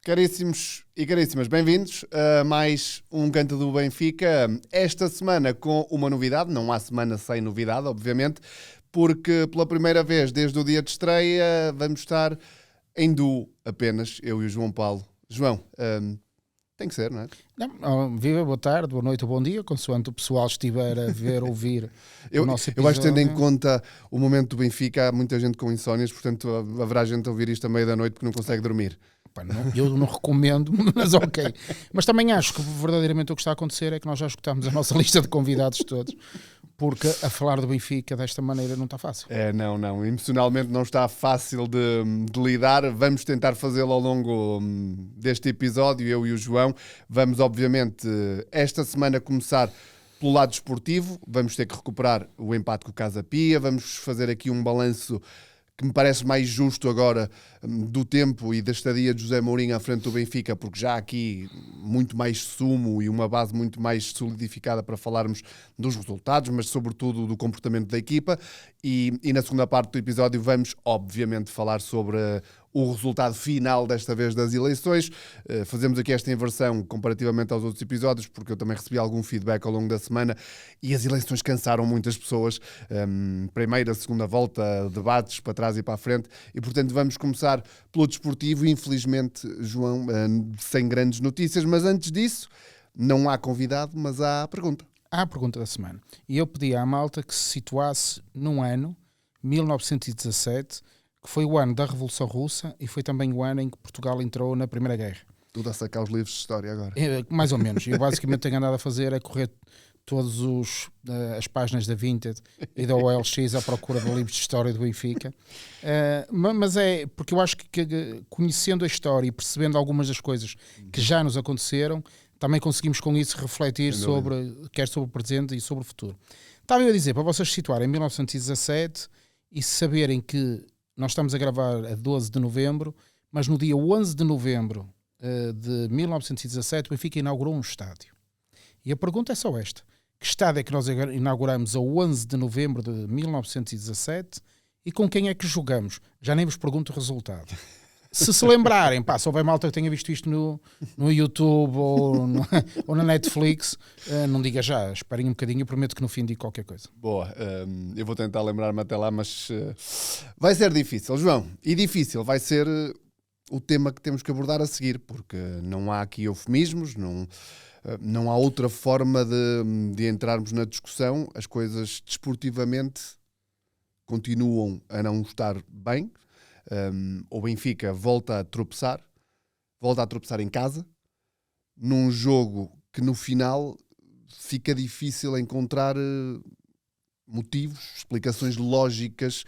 Caríssimos e caríssimas, bem-vindos a mais um Canto do Benfica. Esta semana com uma novidade, não há semana sem novidade, obviamente, porque pela primeira vez desde o dia de estreia vamos estar em duo apenas, eu e o João Paulo. João, tem que ser, não é? Não, viva, boa tarde, boa noite ou bom dia, consoante o pessoal estiver a ver, ouvir o nosso episódio. Eu acho que tendo em conta o momento do Benfica, há muita gente com insónias, portanto haverá gente a ouvir isto à meia da noite porque não consegue dormir. Eu não recomendo, mas ok. Mas também acho que verdadeiramente o que está a acontecer é que nós já escutámos a nossa lista de convidados todos, porque a falar do Benfica desta maneira não está fácil. Não. Emocionalmente não está fácil de lidar. Vamos tentar fazê-lo ao longo deste episódio, eu e o João. Vamos, obviamente, esta semana começar pelo lado esportivo. Vamos ter que recuperar o empate com o Casa Pia. Vamos fazer aqui um balanço que me parece mais justo agora do tempo e da estadia de José Mourinho à frente do Benfica, porque já há aqui muito mais sumo e uma base muito mais solidificada para falarmos dos resultados, mas sobretudo do comportamento da equipa. E na segunda parte do episódio vamos, obviamente, falar sobre o resultado final, desta vez, das eleições. Fazemos aqui esta inversão comparativamente aos outros episódios, porque eu também recebi algum feedback ao longo da semana e as eleições cansaram muitas pessoas. Primeira, segunda volta, debates para trás e para a frente, e portanto vamos começar pelo desportivo. Infelizmente, João, sem grandes notícias, mas antes disso, não há convidado, mas há pergunta. Há a pergunta da semana. E eu pedi à malta que se situasse num ano, 1917, que foi o ano da Revolução Russa e foi também o ano em que Portugal entrou na Primeira Guerra. Tudo a sacar os livros de história agora. Mais ou menos. Eu basicamente tenho andado a fazer é correr todas as páginas da Vinted e da OLX à procura de livros de história do Benfica. Mas é porque eu acho que conhecendo a história e percebendo algumas das coisas que já nos aconteceram, também conseguimos com isso refletir quer sobre o presente e sobre o futuro. Estava eu a dizer, para vocês se situarem em 1917 e saberem que nós estamos a gravar a 12 de novembro, mas no dia 11 de novembro de 1917 o Benfica inaugurou um estádio. E a pergunta é só esta. Que estádio é que nós inauguramos a 11 de novembro de 1917 e com quem é que jogamos? Já nem vos pergunto o resultado. Se lembrarem, se houver malta que tenha visto isto no YouTube ou na Netflix, não diga já, esperem um bocadinho, eu prometo que no fim digo qualquer coisa. Boa, eu vou tentar lembrar-me até lá, mas vai ser difícil, João. E difícil vai ser o tema que temos que abordar a seguir, porque não há aqui eufemismos, não há outra forma de entrarmos na discussão. As coisas desportivamente continuam a não estar bem. O Benfica volta a tropeçar em casa, num jogo que no final fica difícil encontrar motivos, explicações lógicas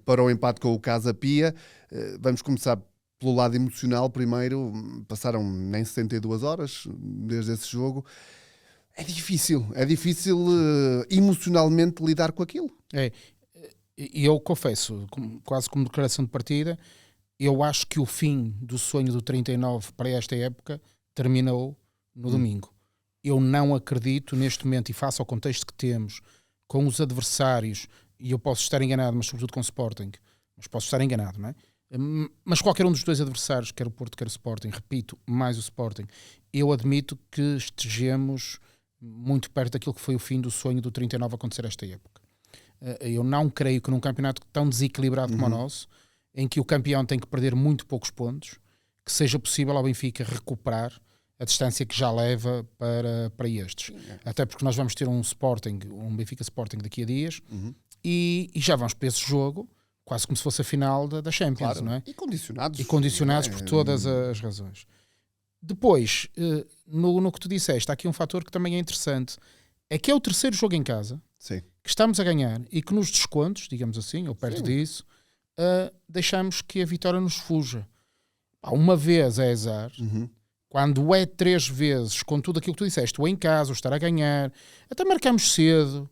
para o empate com o Casa Pia. Vamos começar pelo lado emocional primeiro. Passaram nem 72 horas desde esse jogo. É difícil emocionalmente lidar com aquilo. E eu confesso, quase como declaração de partida, eu acho que o fim do sonho do 39 para esta época terminou no domingo. Eu não acredito neste momento, e face ao contexto que temos, com os adversários, e eu posso estar enganado, mas sobretudo com o Sporting, mas posso estar enganado, não é? Mas qualquer um dos dois adversários, quer o Porto, quer o Sporting, repito, mais o Sporting, eu admito que estejamos muito perto daquilo que foi o fim do sonho do 39 acontecer esta época. Eu não creio que num campeonato tão desequilibrado como o nosso, em que o campeão tem que perder muito poucos pontos, que seja possível ao Benfica recuperar a distância que já leva para estes. Até porque nós vamos ter um Benfica Sporting daqui a dias, e já vamos para esse jogo quase como se fosse a final da Champions, claro, não é? E condicionados. Por todas as razões. Depois, no que tu disseste, há aqui um fator que também é interessante, é que é o terceiro jogo em casa, sim, que estamos a ganhar e que nos descontos, digamos assim, ou perto disso, deixamos que a vitória nos fuja. Uma vez é azar, quando é 3 vezes, com tudo aquilo que tu disseste, ou em casa, ou estar a ganhar, até marcamos cedo.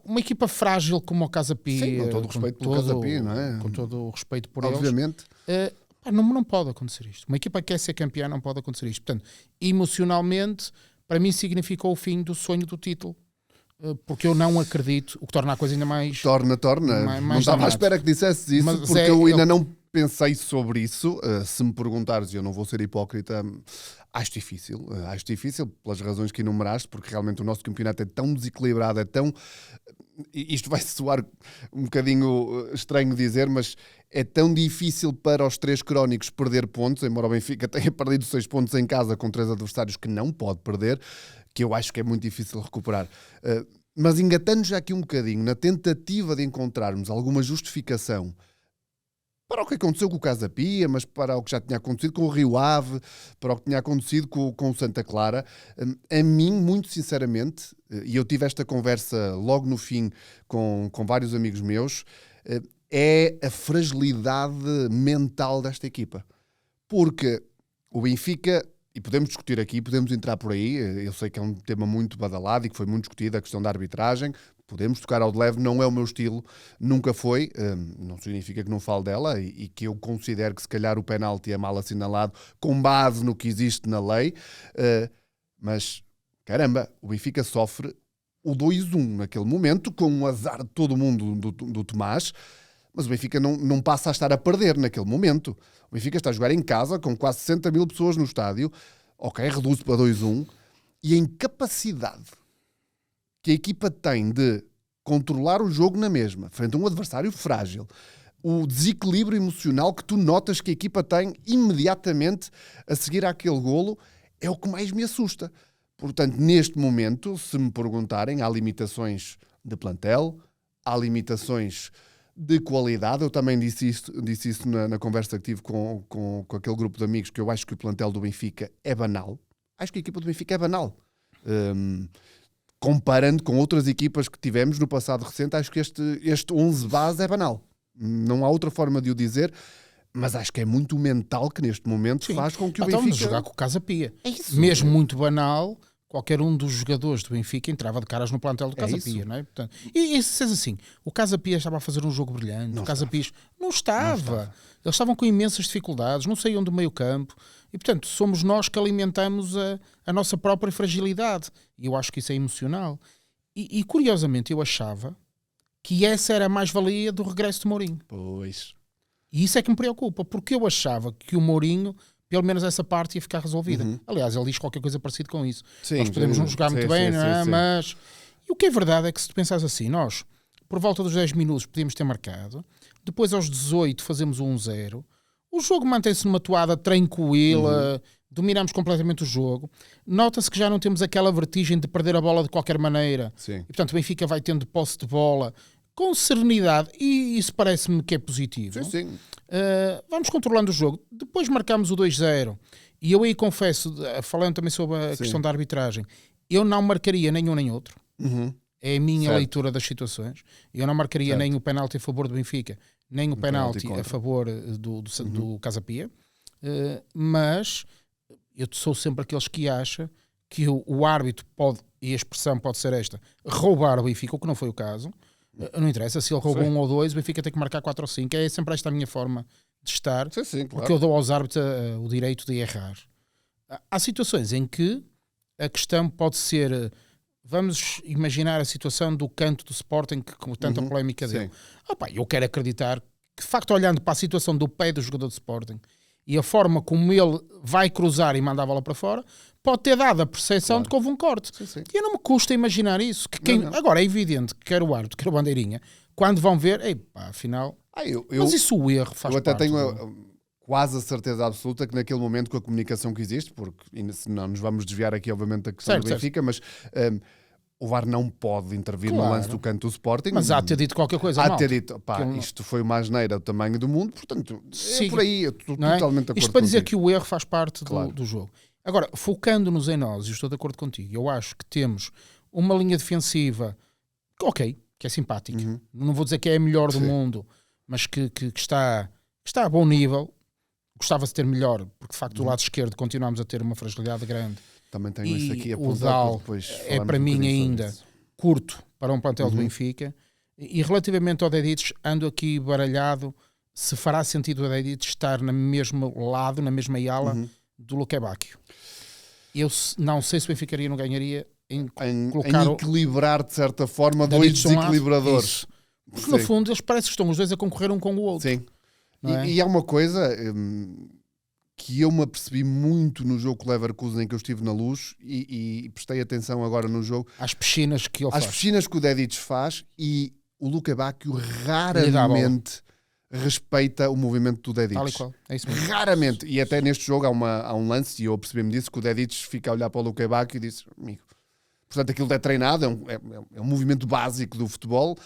Uma equipa frágil como o Casa Pia, sim, com todo o respeito pelo Casa Pia, não é? Com todo o respeito por obviamente. Eles. Não pode acontecer isto. Uma equipa que quer ser campeã não pode acontecer isto. Portanto, emocionalmente, para mim significou o fim do sonho do título. Porque eu não acredito, o que torna a coisa ainda mais... Torna. Mais não estava à espera que dissesses isso, mas porque eu ainda não pensei sobre isso. Se me perguntares, eu não vou ser hipócrita, acho difícil. Acho difícil pelas razões que enumeraste, porque realmente o nosso campeonato é tão desequilibrado, é tão... Isto vai soar um bocadinho estranho dizer, mas é tão difícil para os 3 crónicos perder pontos, embora o Benfica tenha perdido 6 pontos em casa com 3 adversários que não pode perder, que eu acho que é muito difícil recuperar. Mas engatando já aqui um bocadinho, na tentativa de encontrarmos alguma justificação para o que aconteceu com o Casa Pia, mas para o que já tinha acontecido com o Rio Ave, para o que tinha acontecido com o Santa Clara, a mim, muito sinceramente, e eu tive esta conversa logo no fim com vários amigos meus, é a fragilidade mental desta equipa. Porque o Benfica, e podemos discutir aqui, podemos entrar por aí, eu sei que é um tema muito badalado e que foi muito discutido, a questão da arbitragem, podemos tocar ao de leve, não é o meu estilo, nunca foi, não significa que não falo dela e que eu considero que se calhar o penalti é mal assinalado com base no que existe na lei, mas caramba, o Benfica sofre o 2-1 naquele momento, com um azar de todo mundo do Tomás, mas o Benfica não passa a estar a perder naquele momento. O Benfica está a jogar em casa com quase 60 mil pessoas no estádio, ok, reduz para 2-1, e a incapacidade que a equipa tem de controlar o jogo na mesma, frente a um adversário frágil, o desequilíbrio emocional que tu notas que a equipa tem imediatamente a seguir àquele golo, é o que mais me assusta. Portanto, neste momento, se me perguntarem, há limitações de plantel, há limitações de qualidade. Eu também disse isso na conversa que tive com aquele grupo de amigos, que eu acho que o plantel do Benfica é banal. Acho que a equipa do Benfica é banal. Comparando com outras equipas que tivemos no passado recente, acho que este 11 base é banal. Não há outra forma de o dizer, mas acho que é muito mental que neste momento faz com que o Benfica... Vamos jogar com o Casa Pia. É isso. Mesmo muito banal, qualquer um dos jogadores do Benfica entrava de caras no plantel do Casa Pia, não é? Portanto, e se fez assim, o Casa Pia estava a fazer um jogo brilhante, o Casa Pia não estava. Eles estavam com imensas dificuldades, não saíam do meio campo, e portanto somos nós que alimentamos a nossa própria fragilidade, e eu acho que isso é emocional. E curiosamente eu achava que essa era a mais-valia do regresso de Mourinho. Pois. E isso é que me preocupa, porque eu achava que o Mourinho, pelo menos essa parte, ia ficar resolvida. Aliás, ele diz qualquer coisa parecida com isso. Sim, nós podemos não jogar muito bem, não é? Sim. Mas... E o que é verdade é que se tu pensares assim, nós, por volta dos 10 minutos, podíamos ter marcado, depois aos 18 fazemos o 1-0, o jogo mantém-se numa toada tranquila, dominamos completamente o jogo, nota-se que já não temos aquela vertigem de perder a bola de qualquer maneira. Sim. E portanto o Benfica vai tendo posse de bola com serenidade, e isso parece-me que é positivo. Sim. Vamos controlando o jogo. Depois marcamos o 2-0, e eu aí confesso, falando também sobre a questão da arbitragem, eu não marcaria nenhum nem outro. É a minha leitura das situações. Eu não marcaria nem o penalti a favor do Benfica, nem o penalti a favor do Casa Pia, mas eu sou sempre aqueles que acham que o árbitro pode, e a expressão pode ser esta, roubar o Benfica, o que não foi o caso. Não interessa, se ele roubou 1 ou 2, o Benfica tem que marcar 4 ou 5. É sempre esta a minha forma de estar, Claro. porque eu dou aos árbitros o direito de errar. Há situações em que a questão pode ser... Vamos imaginar a situação do canto do Sporting, que com tanta polémica dele. Eu quero acreditar que, de facto, olhando para a situação do pé do jogador do Sporting e a forma como ele vai cruzar e manda a bola para fora, pode ter dado a percepção de que houve um corte. E não me custa imaginar isso. Agora, é evidente que quer o árbitro, quer a bandeirinha, quando vão ver, afinal... mas isso o erro faz parte. Eu até tenho quase a certeza absoluta que naquele momento, com a comunicação que existe, porque não nos vamos desviar aqui obviamente da questão do Benfica, mas o VAR não pode intervir no lance do canto do Sporting. Mas há de ter dito qualquer coisa mal. Há de ter dito, isto foi uma asneira do tamanho do mundo, portanto, é por aí, eu estou totalmente de acordo. Isto para dizer que o erro faz parte do jogo. Agora, focando-nos em nós, e estou de acordo contigo, eu acho que temos uma linha defensiva, ok, que é simpática. Não vou dizer que é a melhor do mundo, mas que está a bom nível. Gostava-se de ter melhor, porque de facto do lado esquerdo continuamos a ter uma fragilidade grande. Também tenho isso aqui a o Dal é para mim ainda curto para um plantel do Benfica. E relativamente ao Dedic, ando aqui baralhado se fará sentido o Dedic estar no mesmo lado, na mesma ala do Luque Bacchio. Eu não sei se o Benfica não ganharia em colocar equilibrar de certa forma dois desequilibradores. Porque no fundo eles parecem que estão os dois a concorrer um com o outro. Sim. não é? E há uma coisa que eu me apercebi muito no jogo com o Leverkusen, em que eu estive na Luz, e prestei atenção agora no jogo. Às piscinas que ele Às faz. piscinas que o Dedic faz, e o Luka Bacchio Lhe dá a bola. raramente respeita o movimento do Dedic. Tal e qual. É isso mesmo. Raramente. E até neste jogo há um lance, e eu percebi-me disso, que o Dedic fica a olhar para o Luka Bacchio e disse, amigo, portanto aquilo é treinado, é um movimento básico do futebol.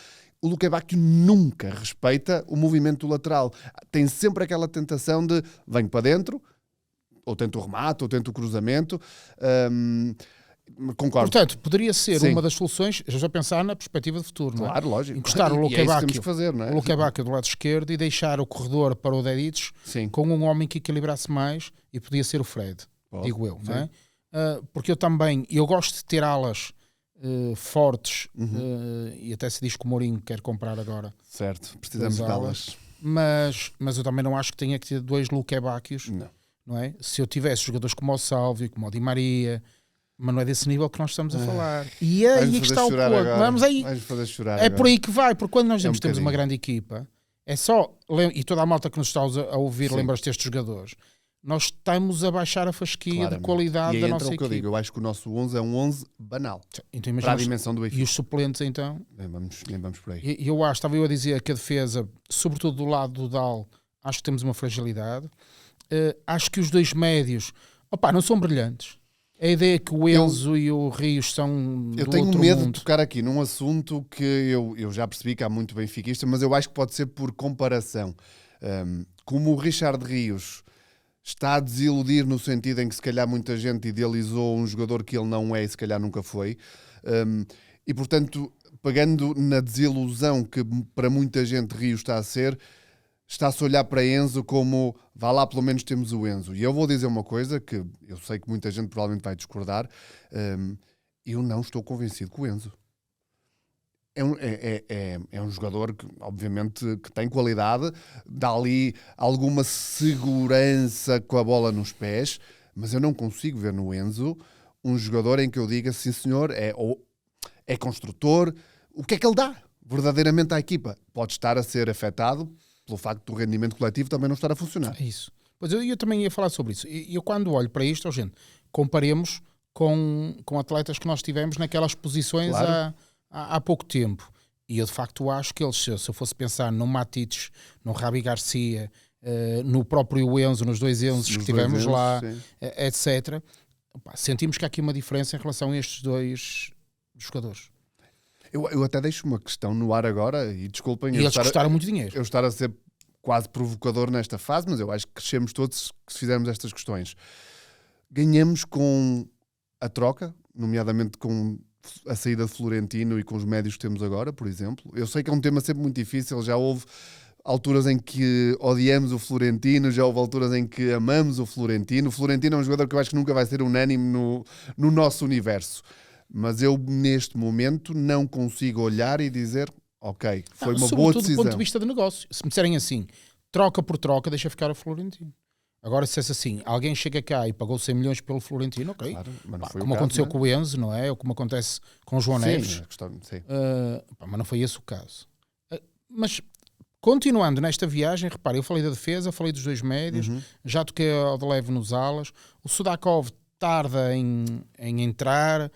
O Luka Bacchio nunca respeita o movimento do lateral. Tem sempre aquela tentação de venho para dentro, ou tento o remate, ou tento o cruzamento. Concordo. Portanto, poderia ser Sim. uma das soluções, já estou a pensar na perspectiva de futuro, não é? Claro, lógico. Encostar o E é Luka isso que temos Bacchio, que fazer, não é? o Luka Bacchio do lado esquerdo e deixar o corredor para o Dedic Sim. com um homem que equilibrasse mais, e podia ser o Fred, Pode, digo eu, sim. não é? Porque eu gosto de ter alas fortes, e até se diz que o Mourinho quer comprar agora, Certo, precisamos duas delas. mas eu também não acho que tenha que ter dois Luka Bacchios, não é? Se eu tivesse jogadores como o Sálvio, como o Di Maria, mas não é desse nível que nós estamos a falar. E é aí que está o ponto. Vamos aí. Vais fazer chorar É agora. por aí que vai, porque quando nós É um temos uma bocadinho. grande equipa, é só, e toda a malta que nos está a ouvir Sim. lembra-se destes jogadores, nós estamos a baixar a fasquia de Claramente. qualidade E aí da entra nossa o que eu equipa. digo. Eu acho que o nosso 11 é um 11 banal. Então, Para a imagina dimensão do e Benfica. os suplentes então, Nem vamos por aí. e eu acho, estava eu a dizer que a defesa, sobretudo do lado do Dal, acho que temos uma fragilidade. Acho que os dois médios, não são brilhantes. A ideia é que o Enzo e o Rios são Eu do tenho outro medo mundo. de tocar aqui num assunto que eu já percebi que há muito benfiquista, mas eu acho que pode ser por comparação. Como o Richard Rios está a desiludir no sentido em que se calhar muita gente idealizou um jogador que ele não é e se calhar nunca foi. E portanto, pegando na desilusão que para muita gente Rios está a ser, está-se a olhar para Enzo como vá lá, pelo menos temos o Enzo. E eu vou dizer uma coisa que eu sei que muita gente provavelmente vai discordar. Eu não estou convencido com o Enzo. É um jogador que, obviamente, que tem qualidade, dá ali alguma segurança com a bola nos pés, mas eu não consigo ver no Enzo um jogador em que eu diga, sim senhor, é construtor. O que é que ele dá verdadeiramente à equipa? Pode estar a ser afetado pelo facto do rendimento coletivo também não estar a funcionar. É isso. Pois eu também ia falar sobre isso. E eu quando olho para isto, gente, comparemos com atletas que nós tivemos naquelas posições Claro. há pouco tempo. E eu de facto acho que eles, se eu fosse pensar no Matites, no Rabi Garcia, no próprio Enzo, nos dois Enzos que tivemos lá, etc., sentimos que há aqui uma diferença em relação a estes dois jogadores. Eu até deixo uma questão no ar agora, e desculpem E eles custaram muito dinheiro. eu estar a ser quase provocador nesta fase, mas eu acho que crescemos todos se fizermos estas questões. Ganhamos com a troca, nomeadamente com a saída de Florentino e com os médios que temos agora, por exemplo. Eu sei que é um tema sempre muito difícil, já houve alturas em que odiamos o Florentino, já houve alturas em que amamos o Florentino. O Florentino é um jogador que eu acho que nunca vai ser unânime no nosso universo. Mas eu, neste momento, não consigo olhar e dizer ok, foi uma boa decisão. Do ponto de vista de negócio. Se me disserem assim, troca por troca, deixa ficar o Florentino. Agora, se é assim, alguém chega cá e pagou 100 milhões pelo Florentino, ok. Claro, mas não foi como o caso, aconteceu não é? com o Enzo, não é? Ou como acontece com o João Sim, Neves. sim. Mas não foi esse o caso. Mas, continuando nesta viagem, repare, eu falei da defesa, falei dos dois médios, já toquei ao de leve nos alas. O Sudakov tarda em entrar.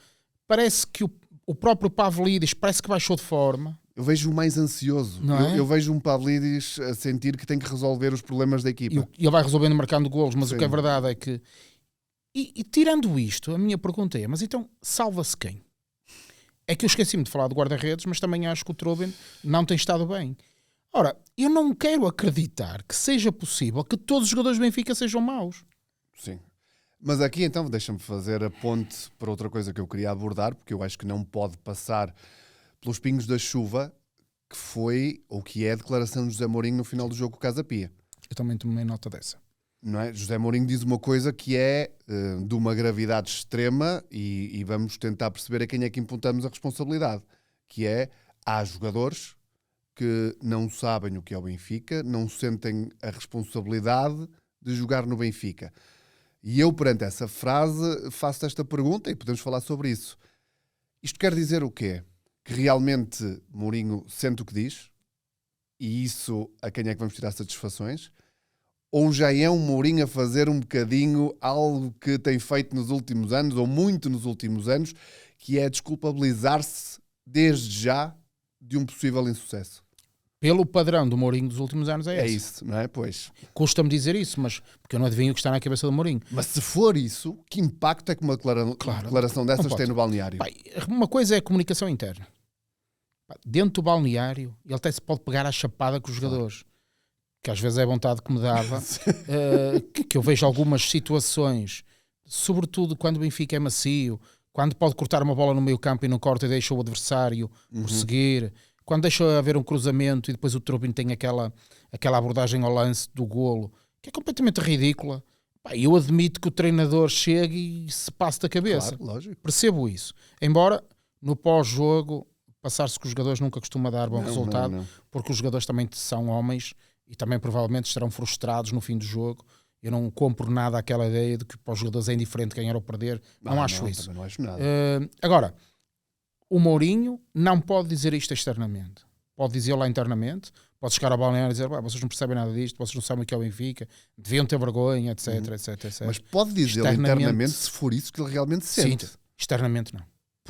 Parece que o próprio Pavlidis parece que baixou de forma. Eu vejo-o mais ansioso. Não é? Eu vejo um Pavlidis a sentir que tem que resolver os problemas da equipa. E ele vai resolvendo marcando golos, mas Sim. o que é verdade é que... E tirando isto, a minha pergunta é, mas então salva-se quem? É que eu esqueci-me de falar do guarda-redes, mas também acho que o Trubin não tem estado bem. Ora, eu não quero acreditar que seja possível que todos os jogadores do Benfica sejam maus. Sim. Mas aqui então deixa-me fazer a ponte para outra coisa que eu queria abordar, porque eu acho que não pode passar pelos pingos da chuva, que foi, ou que é a declaração de José Mourinho no final do jogo com o Casa Pia. Eu também tomei nota dessa. Não é? José Mourinho diz uma coisa que é de uma gravidade extrema e vamos tentar perceber a quem é que imputamos a responsabilidade, que é, há jogadores que não sabem o que é o Benfica, não sentem a responsabilidade de jogar no Benfica. E eu, perante essa frase, faço esta pergunta e podemos falar sobre isso. Isto quer dizer o quê? Que realmente Mourinho sente o que diz e isso a quem é que vamos tirar satisfações? Ou já é um Mourinho a fazer um bocadinho algo que tem feito nos últimos anos, ou muito nos últimos anos, que é desculpabilizar-se desde já de um possível insucesso? Pelo padrão do Mourinho dos últimos anos é esse. Isso, não é? Pois. Custa-me dizer isso, mas porque eu não adivinho o que está na cabeça do Mourinho. Mas se for isso, que impacto é que uma declaração dessas tem no balneário? Pai, uma coisa é a comunicação interna. Dentro do balneário, ele até se pode pegar à chapada com os jogadores. Que às vezes é a vontade que me dava. Que eu vejo algumas situações, sobretudo quando o Benfica é macio, quando pode cortar uma bola no meio campo e não corta e deixa o adversário prosseguir. Quando deixa haver um cruzamento e depois o Trubin tem aquela abordagem ao lance do golo, que é completamente ridícula. Eu admito que o treinador chegue e se passe da cabeça. Claro, lógico. Percebo isso. Embora, no pós-jogo, passar-se com os jogadores nunca costuma dar bom resultado, não. Porque os jogadores também são homens e também provavelmente estarão frustrados no fim do jogo. Eu não compro nada aquela ideia de que para os jogadores é indiferente ganhar ou perder. Não acho isso. Não acho nada. Agora, o Mourinho não pode dizer isto externamente. Pode dizer lá internamente, pode chegar ao balneário e dizer vocês não percebem nada disto, vocês não sabem o que é o Benfica, deviam ter vergonha, etc, etc. Mas pode dizer internamente se for isso que ele realmente sente. Sim, externamente não.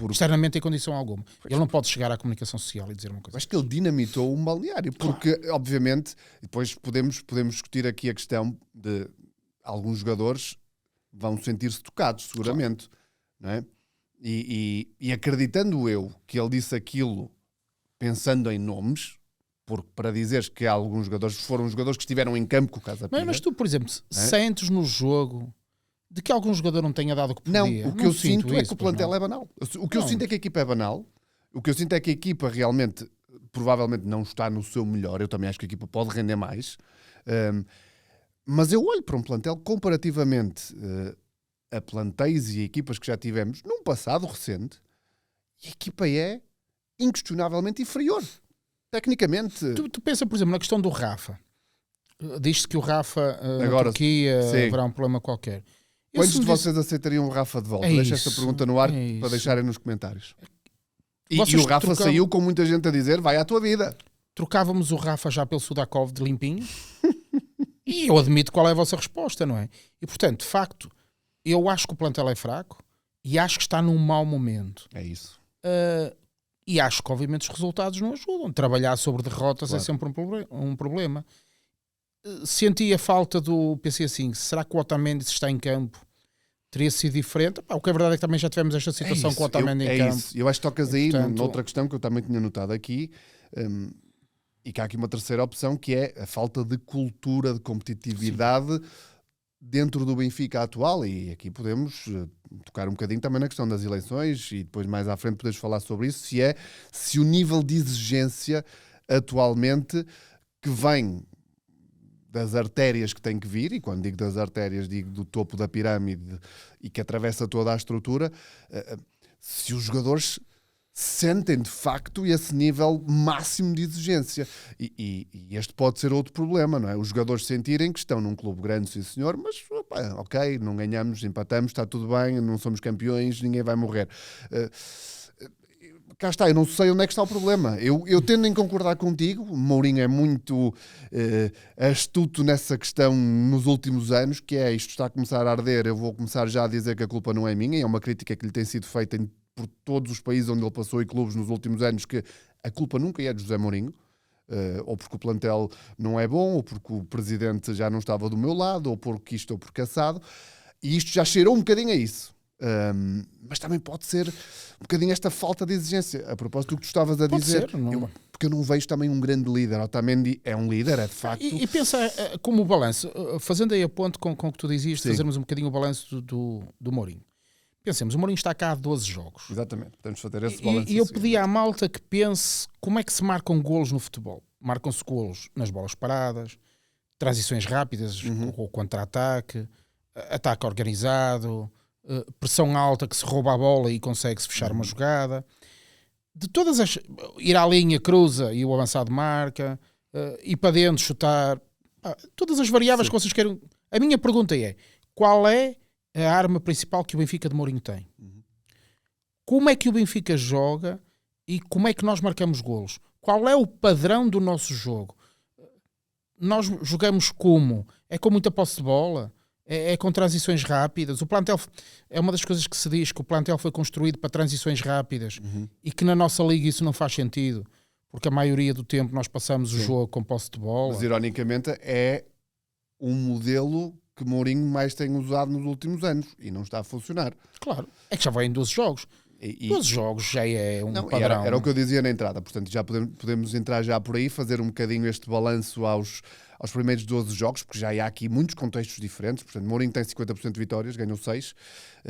Externamente em condição alguma. Ele não pode chegar à comunicação social e dizer uma coisa. Acho que ele dinamitou um balneário, porque obviamente, depois podemos discutir aqui a questão de alguns jogadores vão sentir-se tocados, seguramente, não é? E acreditando eu que ele disse aquilo pensando em nomes, porque para dizeres que há alguns jogadores, foram jogadores que estiveram em campo com o Casa Pia. Mas tu, por exemplo, sentes no jogo de que algum jogador não tenha dado o que podia? Não, o que eu sinto é que o plantel é banal. O que eu sinto é que a equipa é banal. O que eu sinto é que a equipa realmente, provavelmente não está no seu melhor. Eu também acho que a equipa pode render mais. Mas eu olho para um plantel comparativamente a plantéis e equipas que já tivemos num passado recente, e a equipa é inquestionavelmente inferior, tecnicamente. Tu pensa, por exemplo, na questão do Rafa. Diz-se que o Rafa agora, na Turquia haverá um problema qualquer. Quantos de vocês aceitariam o Rafa de volta? Deixa esta pergunta no ar para deixarem nos comentários. E o Rafa saiu com muita gente a dizer, vai à tua vida. Trocávamos o Rafa já pelo Sudakov de limpinho? E eu admito qual é a vossa resposta, não é? E portanto, de facto, eu acho que o plantel é fraco e acho que está num mau momento. É isso. E acho que, obviamente, os resultados não ajudam. Trabalhar sobre derrotas é sempre um problema. Senti a falta do... Pensei assim, será que o Otamendi, se está em campo, teria sido diferente? O que é verdade é que também já tivemos esta situação com o Otamendi em campo. Isso. Eu acho que tocas aí noutra questão que eu também tinha notado aqui, e que há aqui uma terceira opção, que é a falta de cultura, de competitividade dentro do Benfica atual, e aqui podemos tocar um bocadinho também na questão das eleições e depois mais à frente podemos falar sobre isso, se o nível de exigência atualmente que vem das artérias que tem que vir, e quando digo das artérias digo do topo da pirâmide e que atravessa toda a estrutura, se os jogadores sentem de facto esse nível máximo de exigência. E este pode ser outro problema, não é? Os jogadores sentirem que estão num clube grande, sim senhor, mas opa, ok, não ganhamos, empatamos, está tudo bem, não somos campeões, ninguém vai morrer. Cá está, eu não sei onde é que está o problema. Eu tendo em concordar contigo, o Mourinho é muito astuto nessa questão nos últimos anos, que é isto está a começar a arder, eu vou começar já a dizer que a culpa não é minha, é uma crítica que lhe tem sido feita por todos os países onde ele passou e clubes nos últimos anos, que a culpa nunca é de José Mourinho, ou porque o plantel não é bom, ou porque o presidente já não estava do meu lado, ou porque isto ou porque assado, e isto já cheirou um bocadinho a isso. Mas também pode ser um bocadinho esta falta de exigência. A propósito do que tu estavas a dizer, porque eu não vejo também um grande líder. Otamendi é um líder, é de facto. E pensa como o balanço, fazendo aí a ponte com o que tu dizias, fazermos um bocadinho o balanço do Mourinho. Pensemos, o Mourinho está cá há 12 jogos. Exatamente, podemos fazer esse balanço. E eu pedi à malta que pense como é que se marcam golos no futebol. Marcam-se golos nas bolas paradas, transições rápidas, ou contra-ataque, ataque organizado, pressão alta que se rouba a bola e consegue-se fechar uma jogada. De todas as... Ir à linha, cruza e o avançado marca, ir para dentro, chutar... todas as variáveis que vocês queiram... A minha pergunta é, qual é a arma principal que o Benfica de Mourinho tem? Como é que o Benfica joga e como é que nós marcamos golos? Qual é o padrão do nosso jogo? nós jogamos como? É com muita posse de bola? É com transições rápidas? O plantel é uma das coisas que se diz, que o plantel foi construído para transições rápidas e que na nossa liga isso não faz sentido, porque a maioria do tempo nós passamos o jogo com posse de bola. Mas ironicamente é um modelo que Mourinho mais tem usado nos últimos anos e não está a funcionar. Claro, é que já vai em 12 jogos. 12 jogos já é um padrão. Era o que eu dizia na entrada, portanto já podemos entrar já por aí, fazer um bocadinho este balanço aos primeiros 12 jogos, porque já há aqui muitos contextos diferentes. Portanto, Mourinho tem 50% de vitórias, ganhou 6,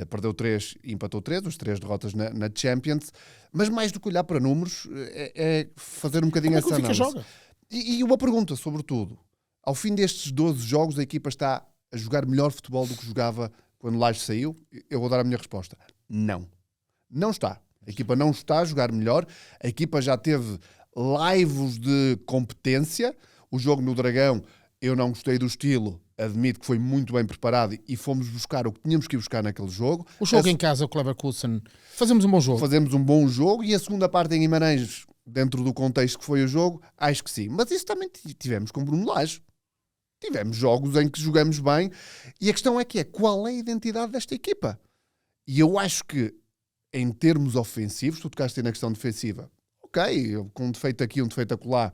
perdeu 3 e empatou 3, os 3 derrotas na Champions. Mas mais do que olhar para números, é fazer um bocadinho essa análise. Joga? E uma pergunta, sobretudo. Ao fim destes 12 jogos, a equipa está a jogar melhor futebol do que jogava quando Lage saiu? Eu vou dar a minha resposta. Não. Não está. A equipa não está a jogar melhor. A equipa já teve laivos de competência. O jogo no Dragão, eu não gostei do estilo. Admito que foi muito bem preparado e fomos buscar o que tínhamos que ir buscar naquele jogo. O jogo em casa, o Leverkusen, fazemos um bom jogo. Fazemos um bom jogo e a segunda parte em Guimarães, dentro do contexto que foi o jogo, acho que sim. Mas isso também tivemos com Bruno Lage. Tivemos jogos em que jogamos bem e a questão é qual é a identidade desta equipa? E eu acho que em termos ofensivos, tu tocaste aí na questão defensiva, ok, com um defeito aqui, um defeito acolá,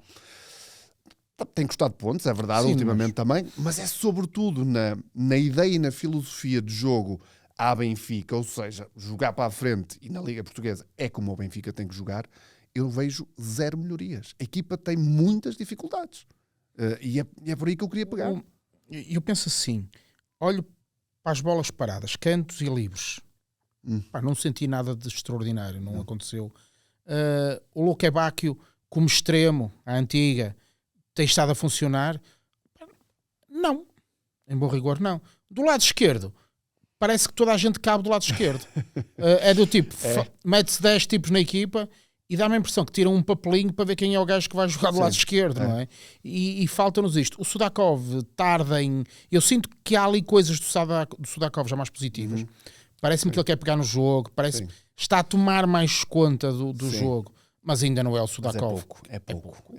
tem custado pontos, é verdade, sim, ultimamente também, mas é sobretudo na ideia e na filosofia de jogo à Benfica, ou seja, jogar para a frente, e na Liga Portuguesa é como o Benfica tem que jogar, eu vejo zero melhorias. A equipa tem muitas dificuldades. E é por aí que eu queria pegar. Eu penso assim, olho para as bolas paradas, cantos e livres. Não senti nada de extraordinário, não aconteceu. O Luque Bacchio como extremo, a antiga, tem estado a funcionar? Não. Em bom rigor, não. Do lado esquerdo, parece que toda a gente cabe do lado esquerdo. É do tipo, mete-se 10 tipos na equipa e dá-me a impressão que tiram um papelinho para ver quem é o gajo que vai jogar do lado esquerdo, não é? E falta-nos isto. O Sudakov tarda em... Eu sinto que há ali coisas do Sudakov já mais positivas. Parece-me que ele quer pegar no jogo, parece que está a tomar mais conta do jogo, mas ainda não é o Sudakov. É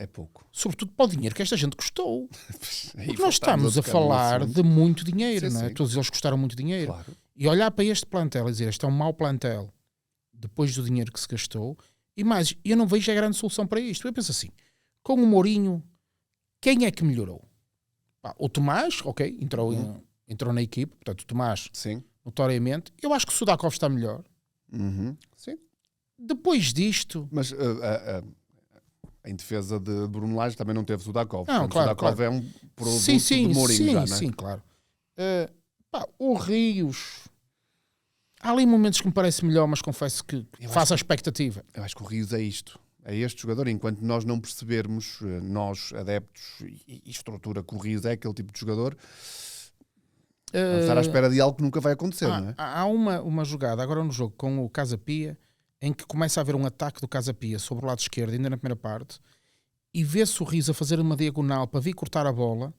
pouco. Sobretudo para o dinheiro que esta gente custou. Porque nós estamos a falar de muito dinheiro, não é? Todos eles custaram muito dinheiro. Claro. E olhar para este plantel e dizer, este é um mau plantel, depois do dinheiro que se gastou, e mais, eu não vejo a grande solução para isto. Eu penso assim, com o Mourinho, quem é que melhorou? O Tomás, ok, entrou na equipe, portanto o Tomás... Sim. Notoriamente, eu acho que o Sudakov está melhor. Sim. Depois disto... Mas em defesa de Bruno Lage também não teve Sudakov. Não, claro, Sudakov é um produto de Mourinho já, não é? Sim, claro. O Rios... Há ali momentos que me parece melhor, mas confesso que faz a expectativa. Eu acho que o Rios é isto. É este jogador, enquanto nós não percebermos, nós adeptos e estrutura que o Rios é aquele tipo de jogador... Vamos estar à espera de algo que nunca vai acontecer, não é? Há uma jogada agora no jogo com o Casa Pia em que começa a haver um ataque do Casa Pia sobre o lado esquerdo, ainda na primeira parte, e vê-se o Rios a fazer uma diagonal para vir cortar a bola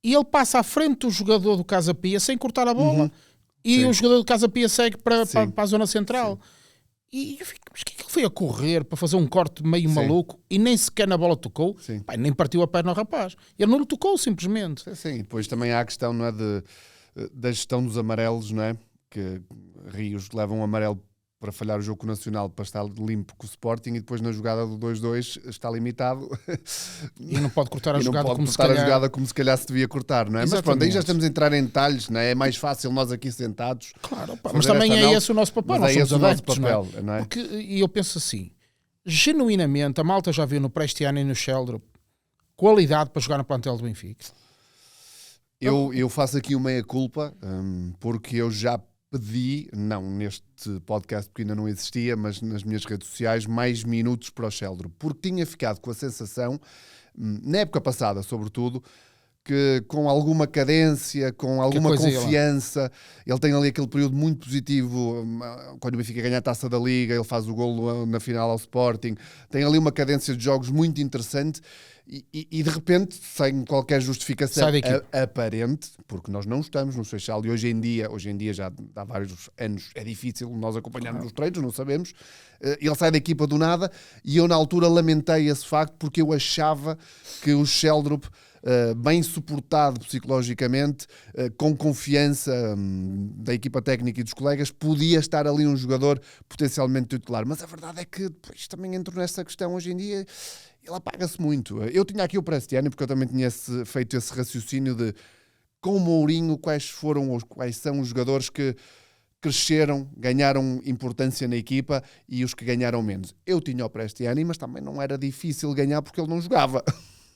e ele passa à frente do jogador do Casa Pia sem cortar a bola e o jogador do Casa Pia segue para a zona central. E eu fico, mas que ele foi a correr para fazer um corte meio maluco e nem sequer na bola tocou? Nem partiu a perna ao rapaz. Ele não lhe tocou simplesmente. Sim. E depois também há a questão, não é, da gestão dos amarelos, não é? Que Rios leva um amarelo para falhar o jogo com o Nacional, para estar limpo com o Sporting, e depois na jogada do 2-2 está limitado. E não pode cortar a jogada como se calhar... a jogada como se calhar se devia cortar, não é? Exatamente. Mas pronto, aí já estamos a entrar em detalhes, não é? É mais fácil nós aqui sentados. Claro, mas também é esse o nosso papel. Mas nós somos adeptos, o nosso papel, não é? Porque, e eu penso assim, genuinamente, a malta já viu no Prestiano e no Sheldrop qualidade para jogar no plantel do Benfica. Eu faço aqui uma meia-culpa, porque eu já pedi, não neste podcast porque ainda não existia, mas nas minhas redes sociais, mais minutos para o Sheldrop, porque tinha ficado com a sensação, na época passada sobretudo, que com alguma cadência, com alguma confiança, ele tem ali aquele período muito positivo, quando o Benfica ganha a Taça da Liga, ele faz o golo na final ao Sporting, tem ali uma cadência de jogos muito interessante e de repente, sem qualquer justificação aparente, porque nós não estamos no Seixal e hoje em dia já há vários anos é difícil nós acompanharmos os treinos, não sabemos, ele sai da equipa do nada e eu na altura lamentei esse facto porque eu achava que o Sheldrop bem suportado psicologicamente, com confiança da equipa técnica e dos colegas, podia estar ali um jogador potencialmente titular. Mas a verdade é que depois também entro nessa questão hoje em dia, ele apaga-se muito. Eu tinha aqui o Prestiani, porque eu também tinha feito esse raciocínio de, com o Mourinho, quais são os jogadores que cresceram, ganharam importância na equipa e os que ganharam menos. Eu tinha o Prestiani, mas também não era difícil ganhar porque ele não jogava.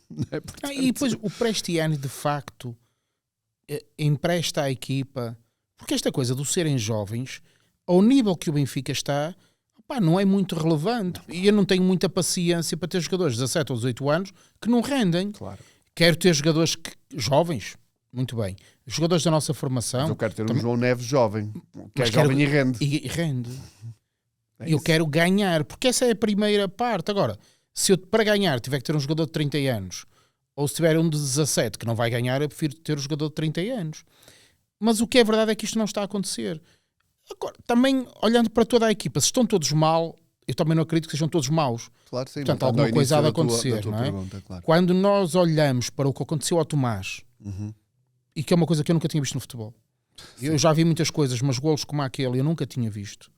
Não é? Portanto... E depois o Prestiani, de facto, empresta à equipa, porque esta coisa do serem jovens, ao nível que o Benfica está, não é muito relevante. E eu não tenho muita paciência para ter jogadores de 17 ou 18 anos que não rendem. Claro. Quero ter jogadores jovens, muito bem. Jogadores da nossa formação. Mas eu quero ter um João Neves jovem, que é jovem e rende. E rende. Eu quero ganhar, porque essa é a primeira parte. Agora, se eu para ganhar tiver que ter um jogador de 30 anos, ou se tiver um de 17 que não vai ganhar, eu prefiro ter um jogador de 30 anos. Mas o que é verdade é que isto não está a acontecer. Agora, também, olhando para toda a equipa, se estão todos mal, eu também não acredito que sejam todos maus. Claro, sim. Portanto, alguma coisa há de acontecer, não é? Pergunta, claro. Quando nós olhamos para o que aconteceu ao Tomás, e que é uma coisa que eu nunca tinha visto no futebol. Sim. Eu já vi muitas coisas, mas golos como aquele eu nunca tinha visto.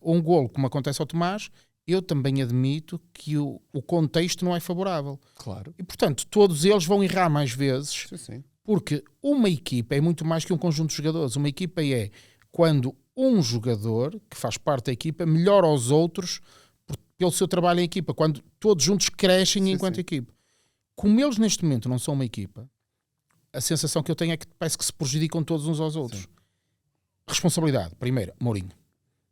Um golo como acontece ao Tomás, eu também admito que o contexto não é favorável. Claro. E, portanto, todos eles vão errar mais vezes, sim. Porque uma equipa é muito mais que um conjunto de jogadores. Uma equipa é quando um jogador, que faz parte da equipa, melhora aos outros pelo seu trabalho em equipa, quando todos juntos crescem enquanto equipa. Como eles neste momento não são uma equipa, a sensação que eu tenho é que parece que se prejudicam todos uns aos outros. Sim. Responsabilidade, primeiro, Mourinho.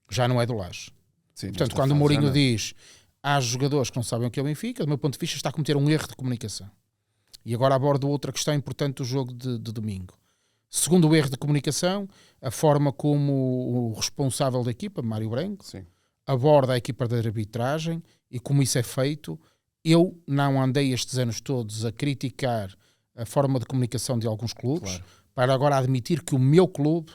Já não é do Lage. Sim, portanto, quando o Mourinho diz há jogadores que não sabem o que é o Benfica, do meu ponto de vista está a cometer um erro de comunicação. E agora abordo outra questão importante do jogo de domingo. Segundo o erro de comunicação, a forma como o responsável da equipa, Mário Branco, aborda a equipa de arbitragem e como isso é feito. Eu não andei estes anos todos a criticar a forma de comunicação de alguns clubes, para agora admitir que o meu clube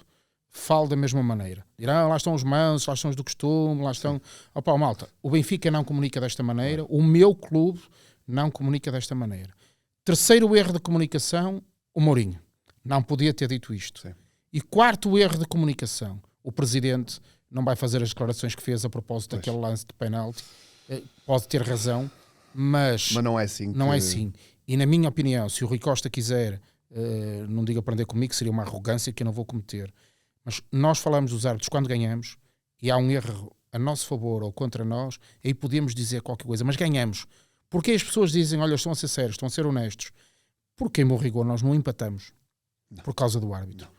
fale da mesma maneira. Dirão, lá estão os mansos, lá estão os do costume, lá estão... Opa, malta, o Benfica não comunica desta maneira, o meu clube não comunica desta maneira. Terceiro erro de comunicação, o Mourinho. Não podia ter dito isto. Sim. E quarto erro de comunicação, o presidente não vai fazer as declarações que fez a propósito daquele lance de penalti. Pode ter razão, mas não é assim. Não é assim. E na minha opinião, se o Rui Costa quiser, não diga aprender comigo, seria uma arrogância que eu não vou cometer. Mas nós falamos dos árbitros quando ganhamos e há um erro a nosso favor ou contra nós, aí podemos dizer qualquer coisa, mas ganhamos. Porque as pessoas dizem, olha, estão a ser sérios, estão a ser honestos. Porque em meu rigor nós não empatamos por causa do árbitro.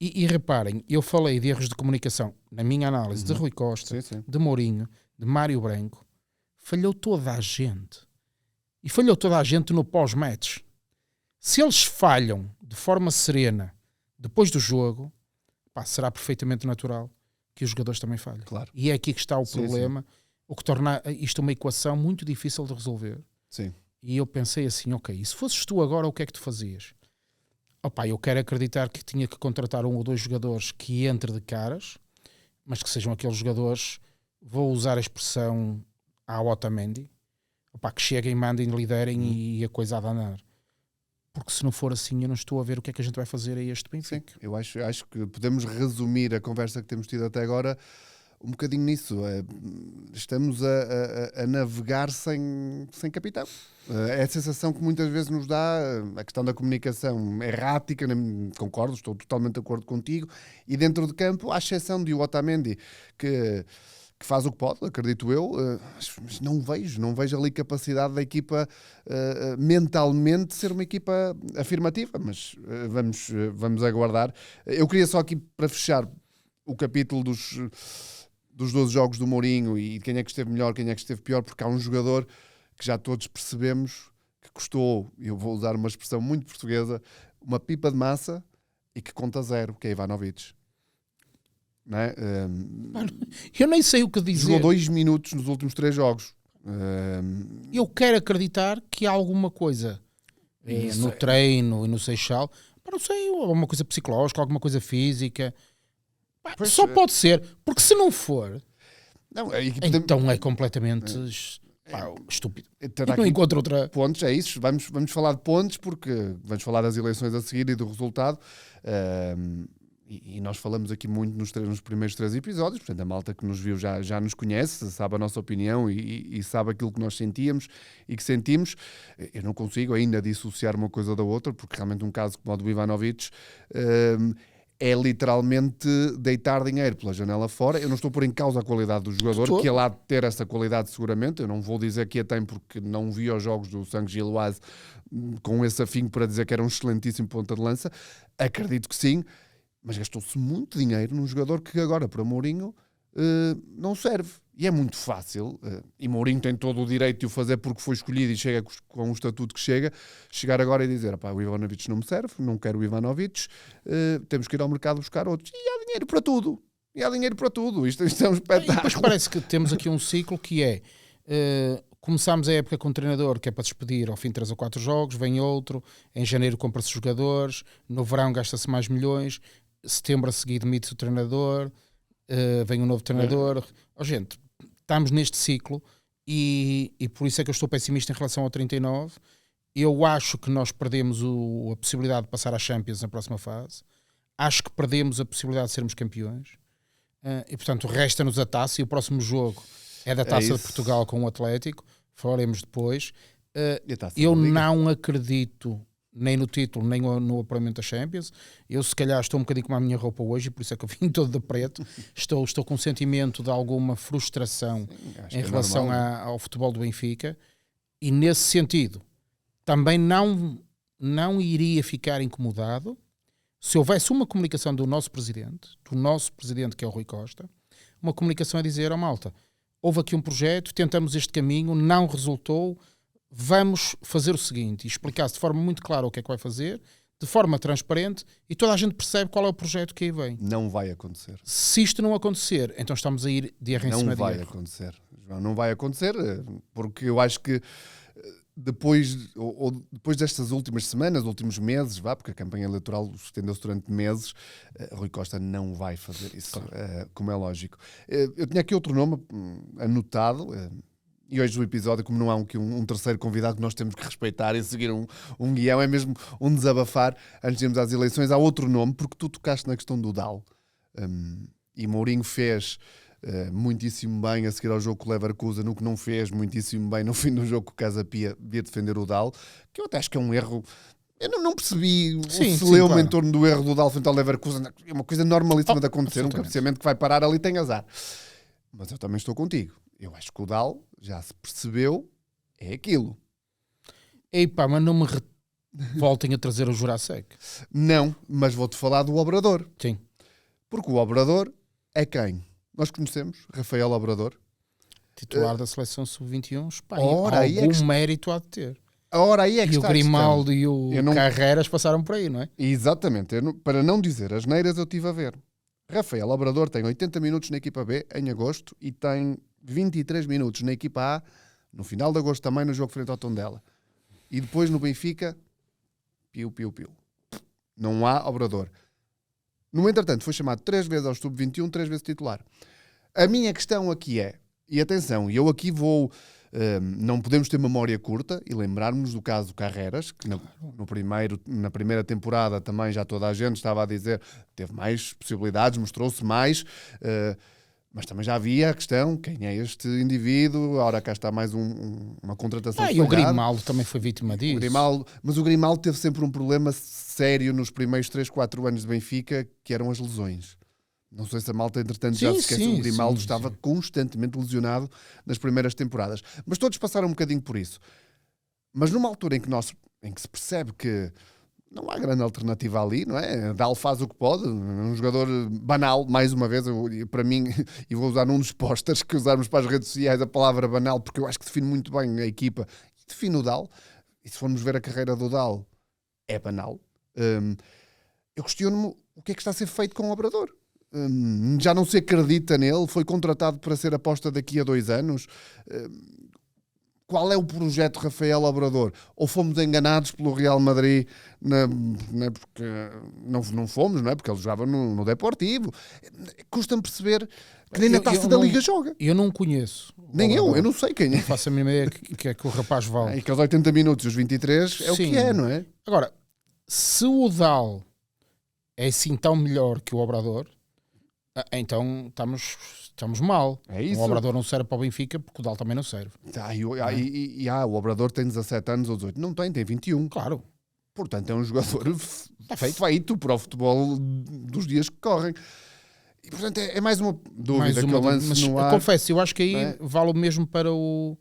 E reparem, eu falei de erros de comunicação, na minha análise, de Rui Costa, de Mourinho, de Mário Branco. Falhou toda a gente. E falhou toda a gente no pós-match. Se eles falham de forma serena depois do jogo, será perfeitamente natural que os jogadores também falhem. Claro. E é aqui que está o problema, o que torna isto uma equação muito difícil de resolver. Sim. E eu pensei assim, ok, e se fosses tu agora, o que é que tu fazias? Eu quero acreditar que tinha que contratar um ou dois jogadores que entre de caras, mas que sejam aqueles jogadores, vou usar a expressão à Otamendi, que cheguem, mandem, liderem e a coisa há de andar. Porque se não for assim, eu não estou a ver o que é que a gente vai fazer a este Benfica. Sim, eu acho que podemos resumir a conversa que temos tido até agora um bocadinho nisso. Estamos a navegar sem capitão. É a sensação que muitas vezes nos dá a questão da comunicação errática, concordo, estou totalmente de acordo contigo, e dentro de campo, à exceção de Otamendi, que faz o que pode, acredito eu, mas não vejo ali capacidade da equipa mentalmente ser uma equipa afirmativa, mas vamos aguardar. Eu queria só aqui, para fechar o capítulo dos 12 jogos do Mourinho e de quem é que esteve melhor, quem é que esteve pior, porque há um jogador que já todos percebemos que custou, eu vou usar uma expressão muito portuguesa, uma pipa de massa e que conta zero, que é Ivanovic. Não é? Eu nem sei o que dizer. Jogou 2 minutos nos últimos 3 jogos. Eu quero acreditar que há alguma coisa no treino e no Seixal, não sei, alguma coisa psicológica, alguma coisa física. Só pode ser, porque se não for, então é completamente... Estúpido. Terá Não aqui encontro outra... pontos, é isso. Vamos falar de pontos, porque vamos falar das eleições a seguir e do resultado. E nós falamos aqui muito nos primeiros 3 episódios, portanto a malta que nos viu já nos conhece, sabe a nossa opinião e sabe aquilo que nós sentíamos e que sentimos. Eu não consigo ainda dissociar uma coisa da outra, porque realmente um caso como o do Ivanovic é literalmente deitar dinheiro pela janela fora. Eu não estou a pôr em causa a qualidade do jogador, que ele há de ter essa qualidade seguramente. Eu não vou dizer que a tem porque não vi os jogos do Sangue Gilloise com esse afinco para dizer que era um excelentíssimo ponta de lança. Acredito que sim. Mas gastou-se muito dinheiro num jogador que agora, para Mourinho, não serve. E é muito fácil, e Mourinho tem todo o direito de o fazer porque foi escolhido e chega com o estatuto que chega, chegar agora e dizer, o Ivanovic não me serve, não quero o Ivanovic, temos que ir ao mercado buscar outros. E há dinheiro para tudo. Isto é um espetáculo. E depois parece que temos aqui um ciclo que é... começámos a época com um treinador que é para despedir ao fim de 3 ou 4 jogos, vem outro, em janeiro compra-se jogadores, no verão gasta-se mais milhões, setembro a seguir demite-se o treinador, vem um novo treinador. Gente, estamos neste ciclo e por isso é que eu estou pessimista em relação ao 39. Eu acho que nós perdemos a possibilidade de passar à Champions na próxima fase. Acho que perdemos a possibilidade de sermos campeões. E portanto resta-nos a taça e o próximo jogo é da Taça de Portugal com o Atlético. Falaremos depois. Eu não acredito nem no título, nem no apuramento da Champions. Eu se calhar estou um bocadinho com a minha roupa hoje, por isso é que eu vim todo de preto. Estou com um sentimento de alguma frustração em relação ao futebol do Benfica. E nesse sentido, também não iria ficar incomodado se houvesse uma comunicação do nosso presidente que é o Rui Costa, uma comunicação a dizer, malta, houve aqui um projeto, tentamos este caminho, não resultou, vamos fazer o seguinte, e explicar-se de forma muito clara o que é que vai fazer, de forma transparente, e toda a gente percebe qual é o projeto que aí vem. Não vai acontecer. Se isto não acontecer, então estamos a ir de erro em cima de erro. Não vai acontecer, João, não vai acontecer, porque eu acho que depois destas últimas semanas, últimos meses, porque a campanha eleitoral estendeu-se durante meses, Rui Costa não vai fazer isso, como é lógico. Eu tinha aqui outro nome anotado, e hoje o episódio, como não há um terceiro convidado que nós temos que respeitar e seguir um guião, é mesmo um desabafar antes de irmos às eleições. Há outro nome, porque tu tocaste na questão do Dal, e Mourinho fez muitíssimo bem a seguir ao jogo com o Leverkusen, no que não fez muitíssimo bem no fim do jogo com o Casa Pia, devia defender o Dal, que eu até acho que é um erro. Eu não percebi o celeuma claro. Em torno do erro do Dal frente ao Leverkusen. É uma coisa normalíssima de acontecer, um cabeceamento que vai parar ali tem azar. Mas eu também estou contigo. Eu acho que o Dal já se percebeu, é aquilo. Mas não me voltem a trazer o Jurasek. Não, mas vou-te falar do Obrador. Sim. Porque o Obrador é quem? Nós conhecemos, Rafael Obrador. Titular da seleção sub-21, algum mérito há de ter. Aí é que e o Grimaldo e o Carreras passaram por aí, não é? Exatamente. Para não dizer as neiras, eu estive a ver. Rafael Obrador tem 80 minutos na equipa B em agosto e tem 23 minutos na equipa A no final de agosto também no jogo frente ao Tondela. E depois no Benfica, piu. Não há Obrador. No entretanto, foi chamado 3 vezes ao sub-21, 3 vezes titular. A minha questão aqui é, e atenção, eu aqui vou... não podemos ter memória curta e lembrarmos do caso do Carreras, que na primeira temporada também já toda a gente estava a dizer teve mais possibilidades, mostrou-se mais, mas também já havia a questão, quem é este indivíduo? Ora cá está mais uma contratação falhada. E o Grimaldo também foi vítima disso. Mas o Grimaldo teve sempre um problema sério nos primeiros 3-4 anos de Benfica, que eram as lesões. Não sei se a malta, entretanto, já se esqueceu. O Grimaldo estava constantemente lesionado nas primeiras temporadas. Mas todos passaram um bocadinho por isso. Mas numa altura em que se percebe que não há grande alternativa ali, não é? Dal faz o que pode. Um jogador banal, mais uma vez, para mim, e vou usar num dos posters que usarmos para as redes sociais a palavra banal, porque eu acho que define muito bem a equipa. E define o Dal. E se formos ver a carreira do Dal, é banal. Eu questiono-me o que é que está a ser feito com o Obrador. Já não se acredita nele, foi contratado para ser aposta daqui a 2 anos. qual é o projeto Rafael Obrador? Ou fomos enganados pelo Real Madrid, porque não fomos, não é? Porque ele jogava no Deportivo. Custa-me perceber que nem na taça da Liga joga. Eu não conheço. Nem eu não sei quem é. Não faço a mínima ideia que é que o rapaz vale. E aqueles 80 minutos e os 23 é o que é, não é? Agora, se o Udal é assim tão melhor que o Obrador, então estamos mal. É isso. O Obrador não serve para o Benfica porque o Udal também não serve. O Obrador tem 17 anos ou 18. Não tem 21. Claro. Portanto, é um jogador feito para o futebol dos dias que correm. E, portanto, é mais uma dúvida que eu lanço no ar. Confesso, eu acho que aí vale o mesmo para o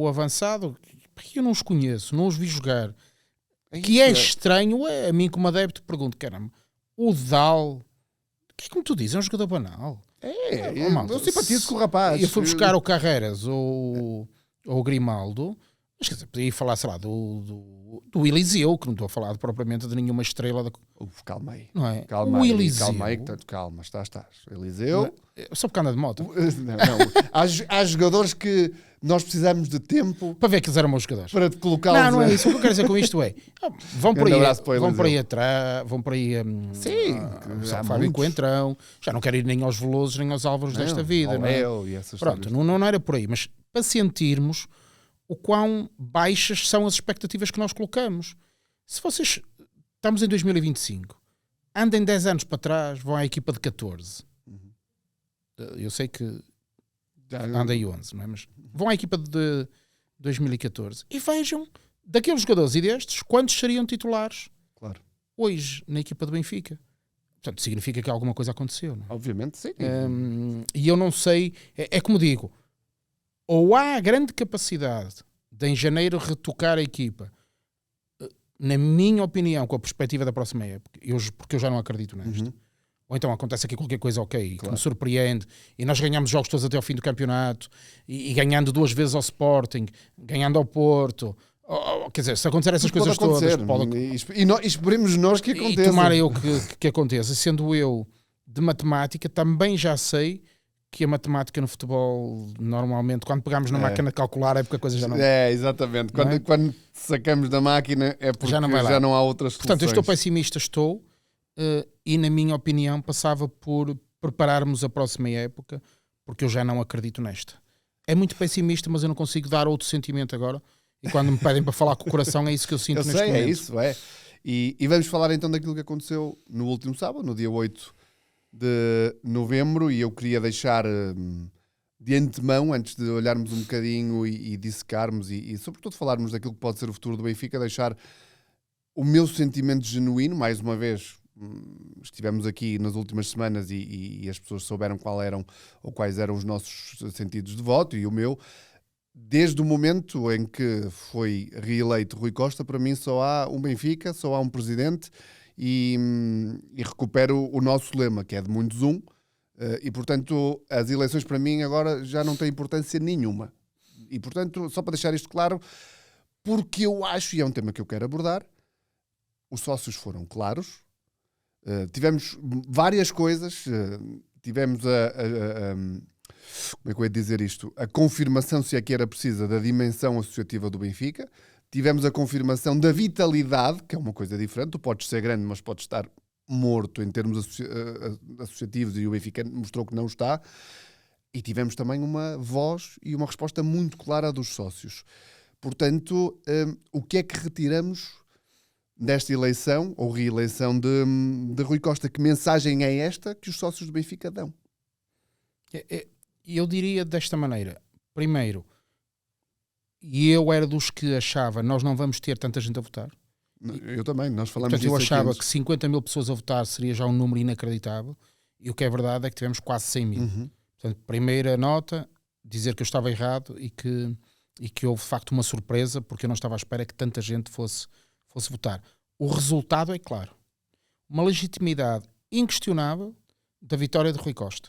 avançado, porque eu não os conheço, não os vi jogar. Que é estranho, a mim como adepto pergunto, caramba, o Dal, que é como tu dizes, é um jogador banal. Eu simpatizo com o rapaz. Eu fui buscar o Carreras ou o Grimaldo, mas quer dizer, podia falar, sei lá, do Eliseu, que não estou a falar propriamente de nenhuma estrela. Calma aí. Não é? Calma o aí, Eliseu. calma, estás. Eliseu. Só porque anda de moto. Não. Há jogadores que nós precisamos de tempo para ver que eles eram bons jogadores. para te colocá-los. Não é isso. O que eu quero dizer com isto é vão por aí atrás, vão por aí Fábio Coentrão, já não quero ir nem aos Velosos nem aos Álvaros desta vida. Não é? Pronto, não era por aí, mas para sentirmos o quão baixas são as expectativas que nós colocamos. Se vocês estamos em 2025, andem 10 anos para trás, vão à equipa de 14. Eu sei que andei 11, não é? Mas vão à equipa de 2014 e vejam daqueles jogadores e destes quantos seriam titulares hoje na equipa do Benfica. Portanto, significa que alguma coisa aconteceu, não é? Obviamente, sim. E eu não sei, é como digo, ou há grande capacidade de em janeiro retocar a equipa, na minha opinião, com a perspectiva da próxima época, porque eu já não acredito nisto. Ou então acontece aqui qualquer coisa que me surpreende e nós ganhamos jogos todos até ao fim do campeonato e ganhando 2 vezes ao Sporting, ganhando ao Porto. Quer dizer, se acontecer essas coisas todas... E esperemos nós que aconteça. E tomara eu que aconteça. Sendo eu de matemática, também já sei que a matemática no futebol, normalmente, quando pegamos na máquina de calcular, é porque a coisa já não... Exatamente. Quando sacamos da máquina é porque já não há outras soluções. Portanto, eu estou pessimista, e na minha opinião passava por prepararmos a próxima época, porque eu já não acredito nesta. É muito pessimista, mas eu não consigo dar outro sentimento agora. E quando me pedem para falar com o coração, é isso que eu sinto neste momento. É isso. E vamos falar então daquilo que aconteceu no último sábado, no dia 8 de novembro, e eu queria deixar de antemão, antes de olharmos um bocadinho e dissecarmos e sobretudo falarmos daquilo que pode ser o futuro do Benfica, deixar o meu sentimento genuíno. Mais uma vez, estivemos aqui nas últimas semanas e as pessoas souberam quais eram os nossos sentidos de voto, e o meu, desde o momento em que foi reeleito Rui Costa, para mim só há um Benfica, só há um presidente, e recupero o nosso lema, que é de muitos e portanto as eleições para mim agora já não têm importância nenhuma. E portanto, só para deixar isto claro, porque eu acho, e é um tema que eu quero abordar, os sócios foram claros, tivemos várias coisas, tivemos como é que eu ia dizer isto? A confirmação, se é que era precisa, da dimensão associativa do Benfica. Tivemos a confirmação da vitalidade, que é uma coisa diferente. Tu podes ser grande, mas podes estar morto em termos associativos, e o Benfica mostrou que não está. E tivemos também uma voz e uma resposta muito clara dos sócios. Portanto, o que é que retiramos desta eleição, ou reeleição de Rui Costa? Que mensagem é esta que os sócios do Benfica dão? Eu diria desta maneira. Primeiro, e eu era dos que achava nós não vamos ter tanta gente a votar. Eu também, nós falamos disso. Portanto, eu achava aqui que 50 mil pessoas a votar seria já um número inacreditável, e o que é verdade é que tivemos quase 100 mil. Portanto, primeira nota, dizer que eu estava errado e que houve de facto uma surpresa, porque eu não estava à espera que tanta gente fosse votar. O resultado é claro. Uma legitimidade inquestionável da vitória de Rui Costa.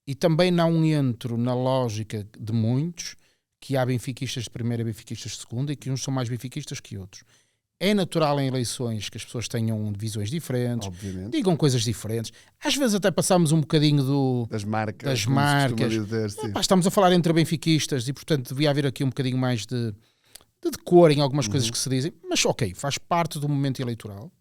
E também não entro na lógica de muitos que há benfiquistas de primeira e benfiquistas de segunda, e que uns são mais benfiquistas que outros. É natural em eleições que as pessoas tenham visões diferentes, Obviamente. digam coisas diferentes. Às vezes até passamos um bocadinho Das marcas. das como se costuma marcas. dizer, sim. Pá, estamos a falar entre benfiquistas e, portanto, devia haver aqui um bocadinho mais de decor em algumas coisas que se dizem. Mas, ok, faz parte do momento eleitoral.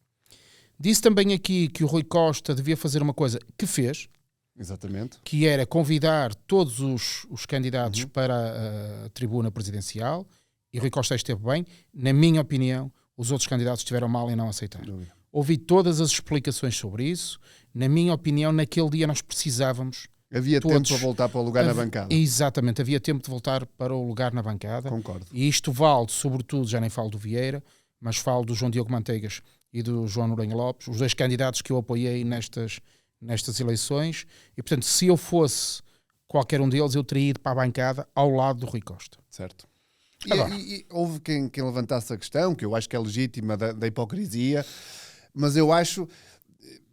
Disse também aqui que o Rui Costa devia fazer uma coisa que fez, Exatamente. que era convidar todos os candidatos para a tribuna presidencial, e Rui Costa esteve bem. Na minha opinião, os outros candidatos estiveram mal em não aceitar. Ouvi todas as explicações sobre isso. Na minha opinião, naquele dia nós precisávamos... Havia tempo para voltar para o lugar na bancada. Exatamente, havia tempo de voltar para o lugar na bancada. Concordo. E isto vale, sobretudo, já nem falo do Vieira, mas falo do João Diogo Manteigas e do João Noronha Lopes, os dois candidatos que eu apoiei nestas eleições. E, portanto, se eu fosse qualquer um deles, eu teria ido para a bancada ao lado do Rui Costa. Certo. Agora, E houve quem levantasse a questão, que eu acho que é legítima, da hipocrisia, mas eu acho...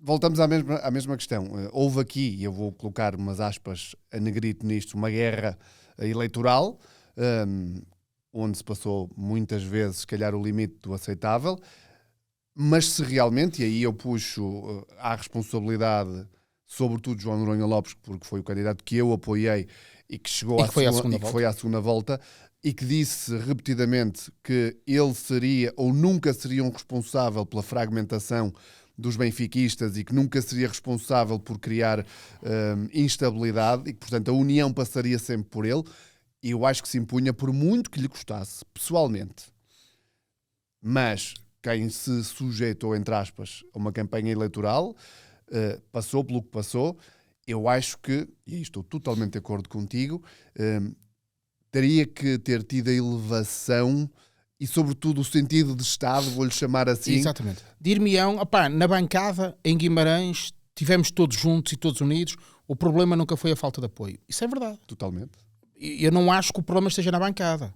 Voltamos à mesma questão. Houve aqui, e eu vou colocar umas aspas a negrito nisto, uma guerra eleitoral, onde se passou muitas vezes, se calhar, o limite do aceitável, mas se realmente, e aí eu puxo à responsabilidade, sobretudo João Noronha Lopes, porque foi o candidato que eu apoiei e que chegou foi à segunda volta, e que disse repetidamente que ele seria ou nunca seria um responsável pela fragmentação dos benfiquistas e que nunca seria responsável por criar instabilidade e que, portanto, a união passaria sempre por ele, e eu acho que se impunha por muito que lhe custasse, pessoalmente. Mas quem se sujeitou, entre aspas, a uma campanha eleitoral, passou pelo que passou. Eu acho que, e aí estou totalmente de acordo contigo, teria que ter tido a elevação e, sobretudo, o sentido de Estado, vou-lhe chamar assim. Exatamente. Dir-me-ão, na bancada, em Guimarães, tivemos todos juntos e todos unidos, o problema nunca foi a falta de apoio. Isso é verdade. Totalmente. Eu não acho que o problema esteja na bancada.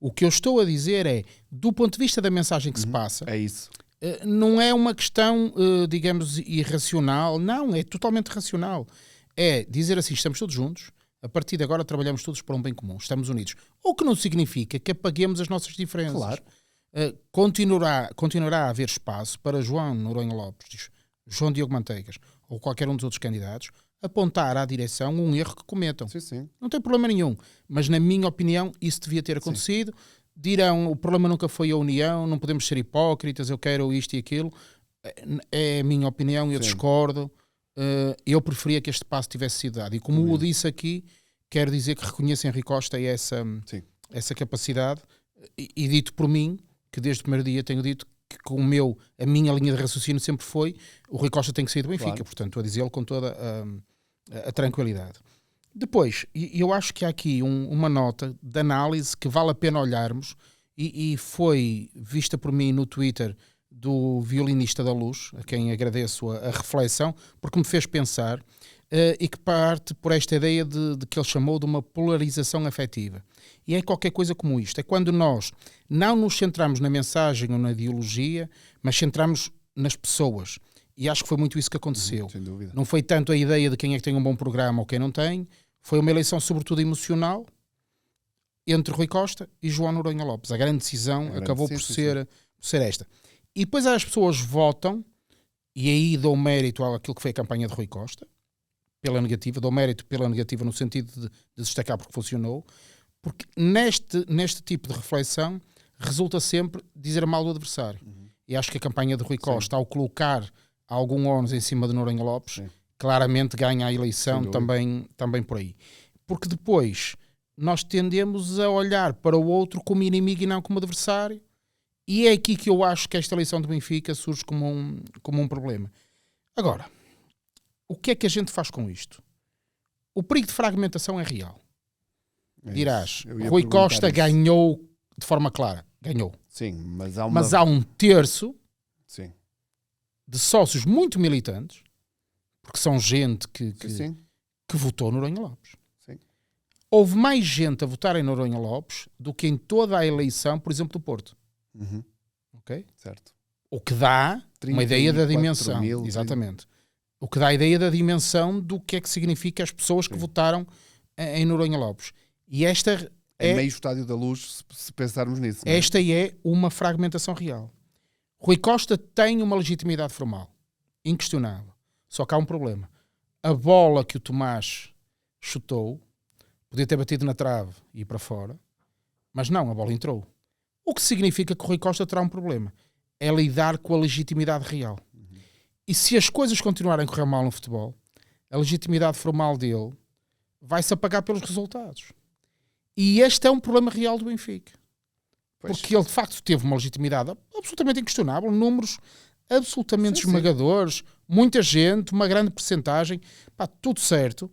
O que eu estou a dizer é, do ponto de vista da mensagem que se passa, é isso. Não é uma questão, digamos, irracional. Não, é totalmente racional. É dizer assim, estamos todos juntos, a partir de agora trabalhamos todos para um bem comum, estamos unidos. O que não significa que apaguemos as nossas diferenças. Claro. Continuará a haver espaço para João Noronha Lopes, João Diogo Manteigas ou qualquer um dos outros candidatos apontar à direção um erro que cometam. Sim, sim. Não tem problema nenhum. Mas, na minha opinião, isso devia ter acontecido. Sim. Dirão, o problema nunca foi a união, não podemos ser hipócritas, eu quero isto e aquilo. É a minha opinião, eu discordo. Eu preferia que este passo tivesse sido dado. E como eu disse aqui, quero dizer que reconheço Henrique Costa essa capacidade. E dito por mim, que desde o primeiro dia tenho dito que a minha linha de raciocínio sempre foi o Rui Costa tem que sair do Benfica. Claro. Portanto, estou a dizê-lo com toda a tranquilidade. Depois, eu acho que há aqui uma nota de análise que vale a pena olharmos e foi vista por mim no Twitter do Violinista da Luz, a quem agradeço a reflexão, porque me fez pensar e que parte por esta ideia de que ele chamou de uma polarização afetiva. E é qualquer coisa como isto. É quando nós não nos centramos na mensagem ou na ideologia, mas centramos nas pessoas. E acho que foi muito isso que aconteceu. Sem dúvida. Não foi tanto a ideia de quem é que tem um bom programa ou quem não tem. Foi uma eleição sobretudo emocional entre Rui Costa e João Noronha Lopes. A grande decisão acabou por ser esta. E depois as pessoas votam, e aí dou mérito àquilo que foi a campanha de Rui Costa, pela negativa, dou mérito pela negativa no sentido de destacar porque funcionou, porque neste tipo de reflexão resulta sempre dizer mal do adversário. E acho que a campanha de Rui Costa, ao colocar algum ónus em cima de Noronha Lopes, claramente ganha a eleição também por aí. Porque depois nós tendemos a olhar para o outro como inimigo e não como adversário, e é aqui que eu acho que esta eleição do Benfica surge como um problema. Agora, o que é que a gente faz com isto? O perigo de fragmentação é real. Dirás, Rui Costa ganhou de forma clara. Ganhou. Sim, mas há um terço Sim. de sócios muito militantes, porque são gente que votou no Noronha Lopes. Sim. Houve mais gente a votar em Noronha Lopes do que em toda a eleição, por exemplo, do Porto. Ok? Certo. O que dá uma ideia da dimensão. Exatamente. O que dá a ideia da dimensão do que é que significa as pessoas que votaram em Noronha Lopes. E esta é meio estádio da Luz, se pensarmos nisso. Esta é uma fragmentação real. Rui Costa tem uma legitimidade formal, inquestionável. Só que há um problema. A bola que o Tomás chutou podia ter batido na trave e ir para fora, mas não, a bola entrou. O que significa que o Rui Costa terá um problema. É lidar com a legitimidade real. E se as coisas continuarem a correr mal no futebol, a legitimidade formal dele vai-se apagar pelos resultados. E este é um problema real do Benfica. Pois. Porque ele de facto teve uma legitimidade absolutamente inquestionável, números absolutamente esmagadores, muita gente, uma grande percentagem, pá, tudo certo,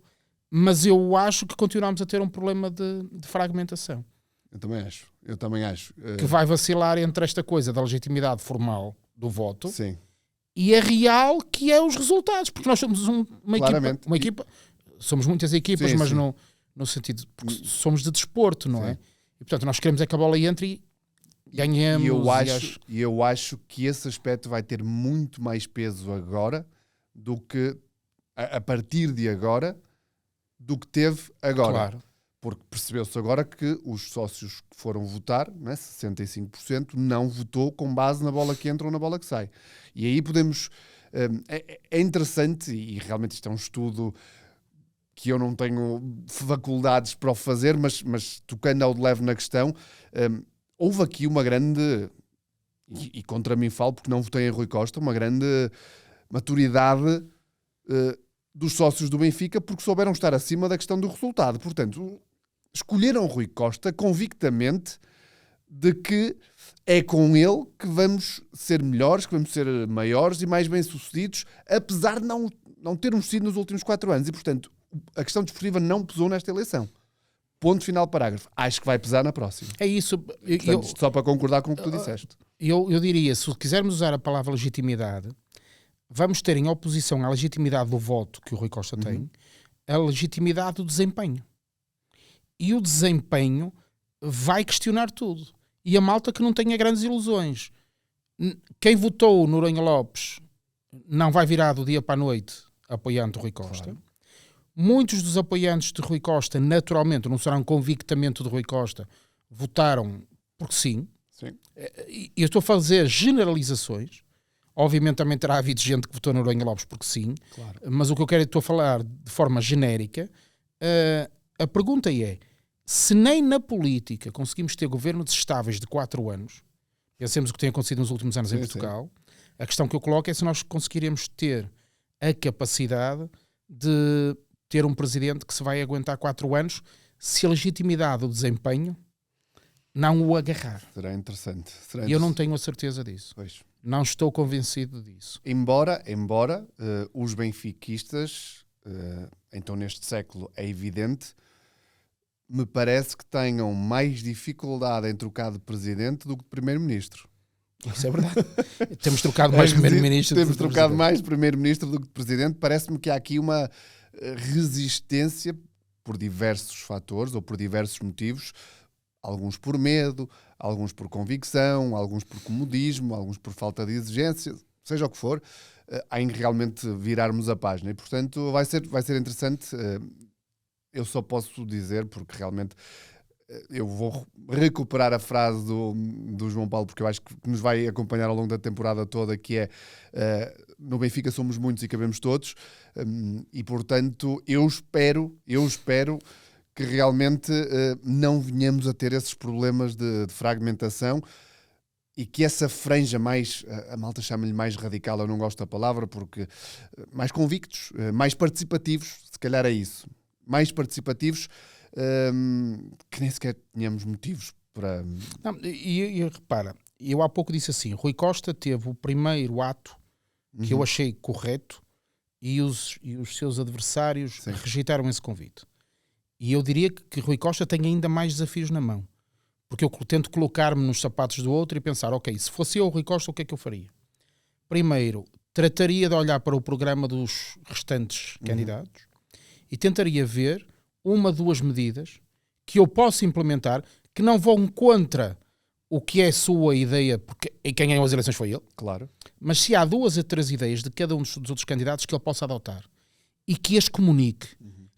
mas eu acho que continuamos a ter um problema de fragmentação. Eu também acho. Que vai vacilar entre esta coisa da legitimidade formal do voto Sim. e a real, que é os resultados, porque nós somos Claramente. uma equipa, somos muitas equipas, Sim, mas sim. No sentido, porque somos de desporto, não Sim. é? E portanto nós queremos é que a bola entre e ganhamos. E eu acho que esse aspecto vai ter muito mais peso agora do que a partir de agora do que teve agora. Claro. Porque percebeu-se agora que os sócios que foram votar, né, 65%, não votou com base na bola que entra ou na bola que sai. E aí podemos... É interessante, e realmente isto é um estudo que eu não tenho faculdades para o fazer, mas tocando ao de leve na questão, houve aqui uma grande... E contra mim falo porque não votei em Rui Costa, uma grande maturidade dos sócios do Benfica porque souberam estar acima da questão do resultado. Portanto, escolheram Rui Costa convictamente de que é com ele que vamos ser melhores, que vamos ser maiores e mais bem-sucedidos, apesar de não termos sido nos últimos 4 anos. E, portanto, a questão desportiva não pesou nesta eleição. Ponto final, parágrafo. Acho que vai pesar na próxima. É isso. Portanto, só para concordar com o que tu disseste. Eu diria, se quisermos usar a palavra legitimidade, vamos ter em oposição à legitimidade do voto que o Rui Costa tem, a legitimidade do desempenho. E o desempenho vai questionar tudo. E a malta que não tenha grandes ilusões. Quem votou no Noronha Lopes não vai virar do dia para a noite apoiando o Rui Costa. Claro. Muitos dos apoiantes de Rui Costa, naturalmente, não serão convictamente de Rui Costa, votaram porque sim. E eu estou a fazer generalizações. Obviamente também terá havido gente que votou no Noronha Lopes porque sim. Claro. Mas o que eu quero, estou a falar de forma genérica. A pergunta é, se nem na política conseguimos ter governos estáveis de 4 anos, pensemos o que tem acontecido nos últimos anos em Portugal, a questão que eu coloco é se nós conseguiremos ter a capacidade de ter um presidente que se vai aguentar 4 anos se a legitimidade do desempenho não o agarrar. Será interessante. E eu não tenho a certeza disso. Pois. Não estou convencido disso. Embora os benfiquistas, então neste século é evidente, me parece que tenham mais dificuldade em trocar de presidente do que de primeiro-ministro. Isso é verdade. Temos trocado mais primeiro-ministro. Temos trocado mais primeiro-ministro do que de presidente. Parece-me que há aqui uma resistência por diversos fatores ou por diversos motivos. Alguns por medo, alguns por convicção, alguns por comodismo, alguns por falta de exigência, seja o que for, em realmente virarmos a página. E, portanto, vai ser interessante. Eu só posso dizer, porque realmente eu vou recuperar a frase do João Paulo, porque eu acho que nos vai acompanhar ao longo da temporada toda, que é no Benfica somos muitos e cabemos todos, e portanto eu espero que realmente não venhamos a ter esses problemas de fragmentação e que essa franja mais, a malta chama-lhe mais radical, eu não gosto da palavra, porque mais convictos, mais participativos, se calhar é isso. Mais participativos, que nem sequer tínhamos motivos para... Não, e repara, eu há pouco disse assim, Rui Costa teve o primeiro ato que eu achei correto e os seus adversários rejeitaram esse convite. E eu diria que Rui Costa tem ainda mais desafios na mão. Porque eu tento colocar-me nos sapatos do outro e pensar, ok, se fosse eu o Rui Costa, o que é que eu faria? Primeiro, trataria de olhar para o programa dos restantes candidatos e tentaria ver 1, 2 medidas que eu posso implementar que não vão contra o que é a sua ideia, porque quem ganhou as eleições foi ele. Claro. Mas se há 2 a 3 ideias de cada um dos outros candidatos que ele possa adotar e que as comunique,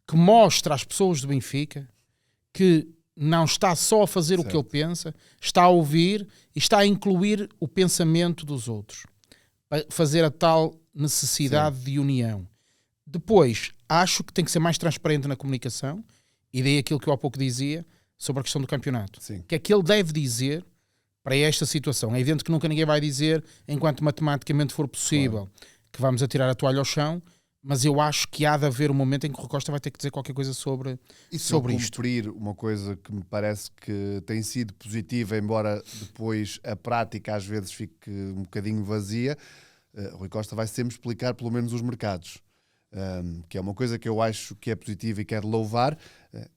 que mostre às pessoas do Benfica que não está só a fazer o que ele pensa, está a ouvir e está a incluir o pensamento dos outros. Para fazer a tal necessidade de união. Depois, acho que tem que ser mais transparente na comunicação, e daí aquilo que eu há pouco dizia sobre a questão do campeonato. Sim. O que é que ele deve dizer para esta situação? É evidente que nunca ninguém vai dizer, enquanto matematicamente for possível, que vamos atirar a toalha ao chão, mas eu acho que há de haver um momento em que o Rui Costa vai ter que dizer qualquer coisa sobre isto. Cumprir uma coisa que me parece que tem sido positiva, embora depois a prática às vezes fique um bocadinho vazia, Rui Costa vai sempre explicar pelo menos os mercados, que é uma coisa que eu acho que é positiva e quero louvar,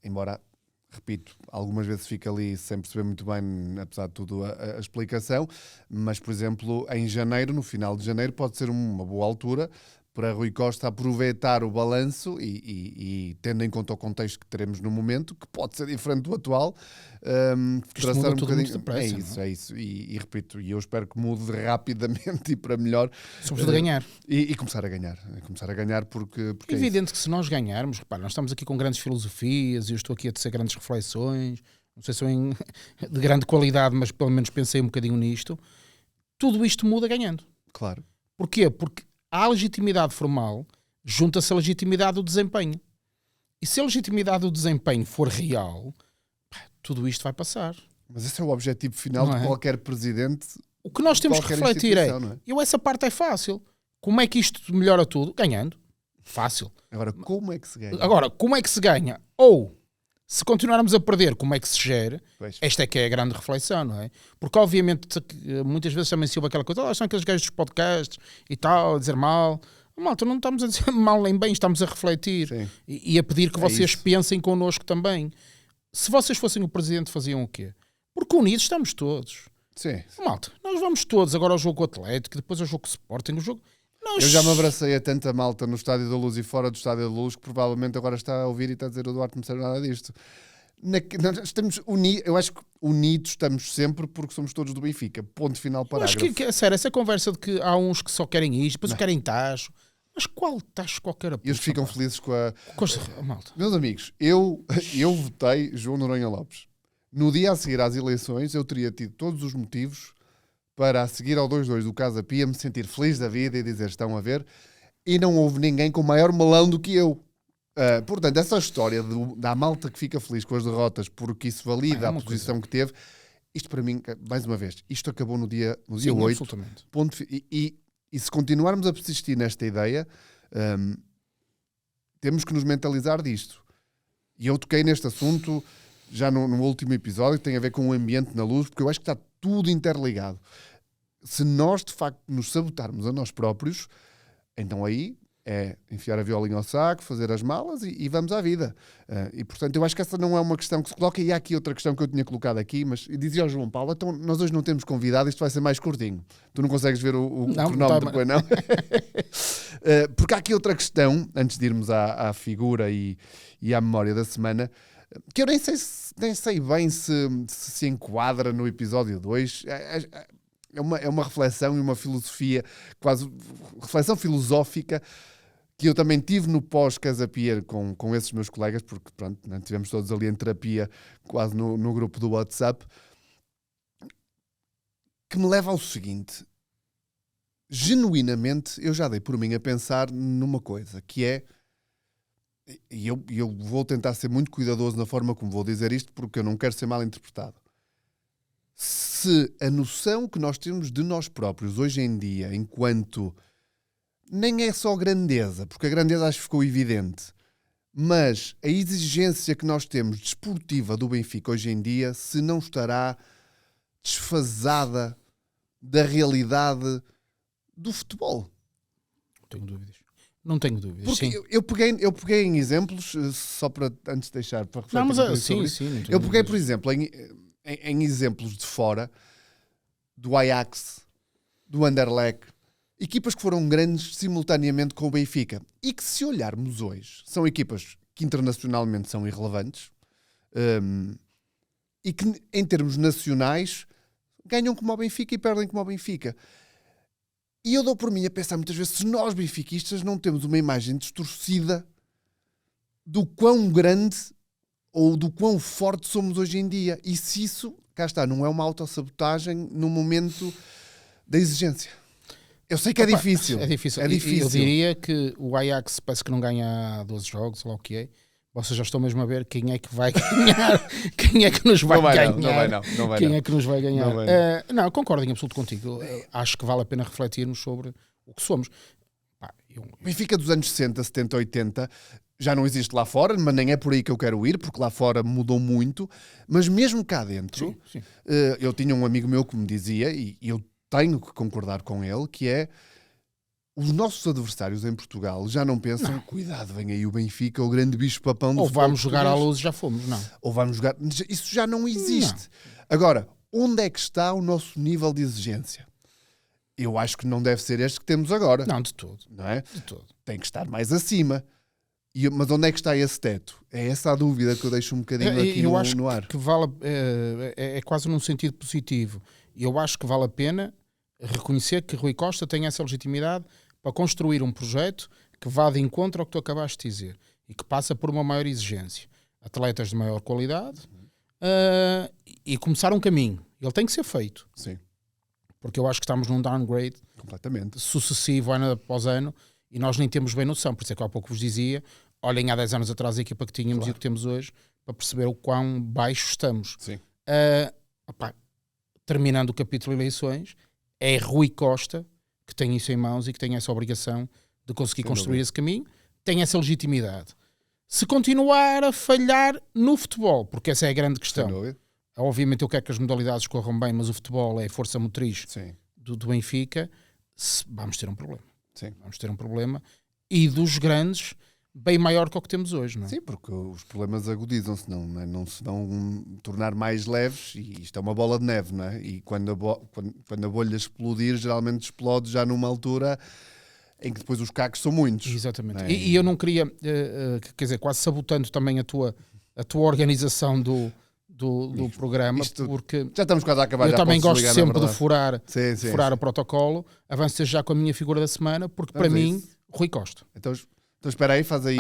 embora, repito, algumas vezes fica ali sem perceber muito bem, apesar de tudo, a explicação, mas, por exemplo, em janeiro, no final de janeiro, pode ser uma boa altura para Rui Costa aproveitar o balanço e tendo em conta o contexto que teremos no momento, que pode ser diferente do atual, traçar um bocadinho. É isso. E repito, e eu espero que mude rapidamente e para melhor. Sobretudo ganhar. E começar a ganhar. Começar a ganhar porque é evidente que se nós ganharmos, repara, nós estamos aqui com grandes filosofias e eu estou aqui a tecer grandes reflexões, não sei se são de grande qualidade, mas pelo menos pensei um bocadinho nisto. Tudo isto muda ganhando. Claro. Porquê? Porque à legitimidade formal junta-se a legitimidade do desempenho. E se a legitimidade do desempenho for real, tudo isto vai passar. Mas esse é o objetivo final de qualquer presidente. O que nós temos que refletir eu essa parte é fácil. Como é que isto melhora tudo? Ganhando. Fácil. Agora, como é que se ganha? Agora, como é que se ganha? Ou, se continuarmos a perder, como é que se gera? Pois. Esta é que é a grande reflexão, não é? Porque, obviamente, muitas vezes também se ouve aquela coisa, são aqueles gajos dos podcasts e tal, a dizer mal. Malta, não estamos a dizer mal nem bem, estamos a refletir e a pedir que vocês pensem connosco também. Se vocês fossem o presidente, faziam o quê? Porque unidos estamos todos. Sim. Malta, nós vamos todos agora ao jogo Atlético, depois ao jogo Sporting, o jogo... Eu já me abracei a tanta malta no Estádio da Luz e fora do Estádio da Luz que provavelmente agora está a ouvir e está a dizer o Duarte não sabe nada disto. Estamos unidos, eu acho que unidos estamos sempre porque somos todos do Benfica. Ponto final, parágrafo. Acho que sério, essa conversa de que há uns que só querem isto, depois querem tacho. Mas qual tacho qualquer a eles ficam felizes com a... malta. Meus amigos, eu votei João Noronha Lopes. No dia a seguir às eleições eu teria tido todos os motivos para, a seguir ao 2-2 do Casa Pia, me sentir feliz da vida e dizer, estão a ver, e não houve ninguém com maior melão do que eu. Portanto, essa história da malta que fica feliz com as derrotas porque isso valida a posição que teve, isto para mim, mais uma vez, isto acabou no dia 8. Ponto, e se continuarmos a persistir nesta ideia, temos que nos mentalizar disto. E eu toquei neste assunto já no último episódio, que tem a ver com o ambiente na Luz, porque eu acho que está tudo interligado. Se nós, de facto, nos sabotarmos a nós próprios, então aí é enfiar a violinha ao saco, fazer as malas e vamos à vida. E, portanto, eu acho que essa não é uma questão que se coloca. E há aqui outra questão que eu tinha colocado aqui, mas dizia ao João Paulo, então nós hoje não temos convidado, isto vai ser mais curtinho. Tu não consegues ver o cronómetro depois, não? Porque há aqui outra questão, antes de irmos à figura e à memória da semana, que eu nem sei bem se enquadra no episódio 2. É uma reflexão e uma filosofia, quase reflexão filosófica, que eu também tive no pós-Casa Pia com esses meus colegas, porque pronto, né, tivemos todos ali em terapia, quase no grupo do WhatsApp, que me leva ao seguinte: genuinamente eu já dei por mim a pensar numa coisa, que é, e eu vou tentar ser muito cuidadoso na forma como vou dizer isto, porque eu não quero ser mal interpretado. Se a noção que nós temos de nós próprios hoje em dia, enquanto nem é só grandeza, porque a grandeza acho que ficou evidente, mas a exigência que nós temos desportiva do Benfica hoje em dia, se não estará desfasada da realidade do futebol. Não tenho dúvidas. Porque sim. Eu peguei em exemplos, só para antes de deixar para refletir. Não, mas sim. Eu peguei, por exemplo, em exemplos de fora, do Ajax, do Anderlecht, equipas que foram grandes simultaneamente com o Benfica e que, se olharmos hoje, são equipas que internacionalmente são irrelevantes e que, em termos nacionais, ganham como o Benfica e perdem como o Benfica. E eu dou por mim a pensar muitas vezes se nós, benfiquistas, não temos uma imagem distorcida do quão grande ou do quão forte somos hoje em dia. E se isso, cá está, não é uma autossabotagem no momento da exigência. Eu sei que é difícil. É difícil. Eu diria que o Ajax parece que não ganha há 12 jogos, lá o que é. Vocês já estão mesmo a ver quem é que vai ganhar, quem é que nos vai ganhar. Não vai quem não. É que nos vai ganhar. Não, concordo em absoluto contigo. Acho que vale a pena refletirmos sobre o que somos. O Benfica dos anos 60, 70, 80 já não existe lá fora, mas nem é por aí que eu quero ir, porque lá fora mudou muito. Mas mesmo cá dentro, sim. Eu tinha um amigo meu que me dizia, e eu tenho que concordar com ele, que é: os nossos adversários em Portugal já não pensam, cuidado, vem aí o Benfica, o grande bicho-papão do futebol. Ou vamos jogar à luz, já fomos, não. Ou vamos jogar. Isso já não existe. Não. Agora, onde é que está o nosso nível de exigência? Eu acho que não deve ser este que temos agora. Não, de todo. Não é? De todo. Tem que estar mais acima. Mas onde é que está esse teto? É essa a dúvida que eu deixo um bocadinho aqui no ar. Eu acho que vale, é quase num sentido positivo. Eu acho que vale a pena reconhecer que Rui Costa tem essa legitimidade para construir um projeto que vá de encontro ao que tu acabaste de dizer e que passa por uma maior exigência. Atletas de maior qualidade e começar um caminho. Ele tem que ser feito. Sim. Porque eu acho que estamos num downgrade completamente sucessivo ano após ano e nós nem temos bem noção. Por isso é que há pouco vos dizia, olhem há 10 anos atrás a equipa que tínhamos e o que temos hoje para perceber o quão baixo estamos. Sim. Terminando o capítulo de eleições, é Rui Costa que tem isso em mãos e que tem essa obrigação de conseguir construir esse caminho, tem essa legitimidade. Se continuar a falhar no futebol, porque essa é a grande questão. Obviamente eu quero que as modalidades corram bem, mas o futebol é a força motriz do Benfica, vamos ter um problema. Sim. Vamos ter um problema. E dos grandes, bem maior que o que temos hoje. Não é? Sim, porque os problemas agudizam-se, não se vão tornar mais leves, e isto é uma bola de neve, não é? E quando a bolha explodir, geralmente explode já numa altura em que depois os cacos são muitos. Exatamente. É? E eu não queria, quer dizer, quase sabotando também a tua organização do programa, porque já estamos quase a acabar. Eu também gosto ligar, sempre de furar sim. o protocolo. Avanço já com a minha figura da semana, porque para mim, Rui Costa. Então espera aí, faz aí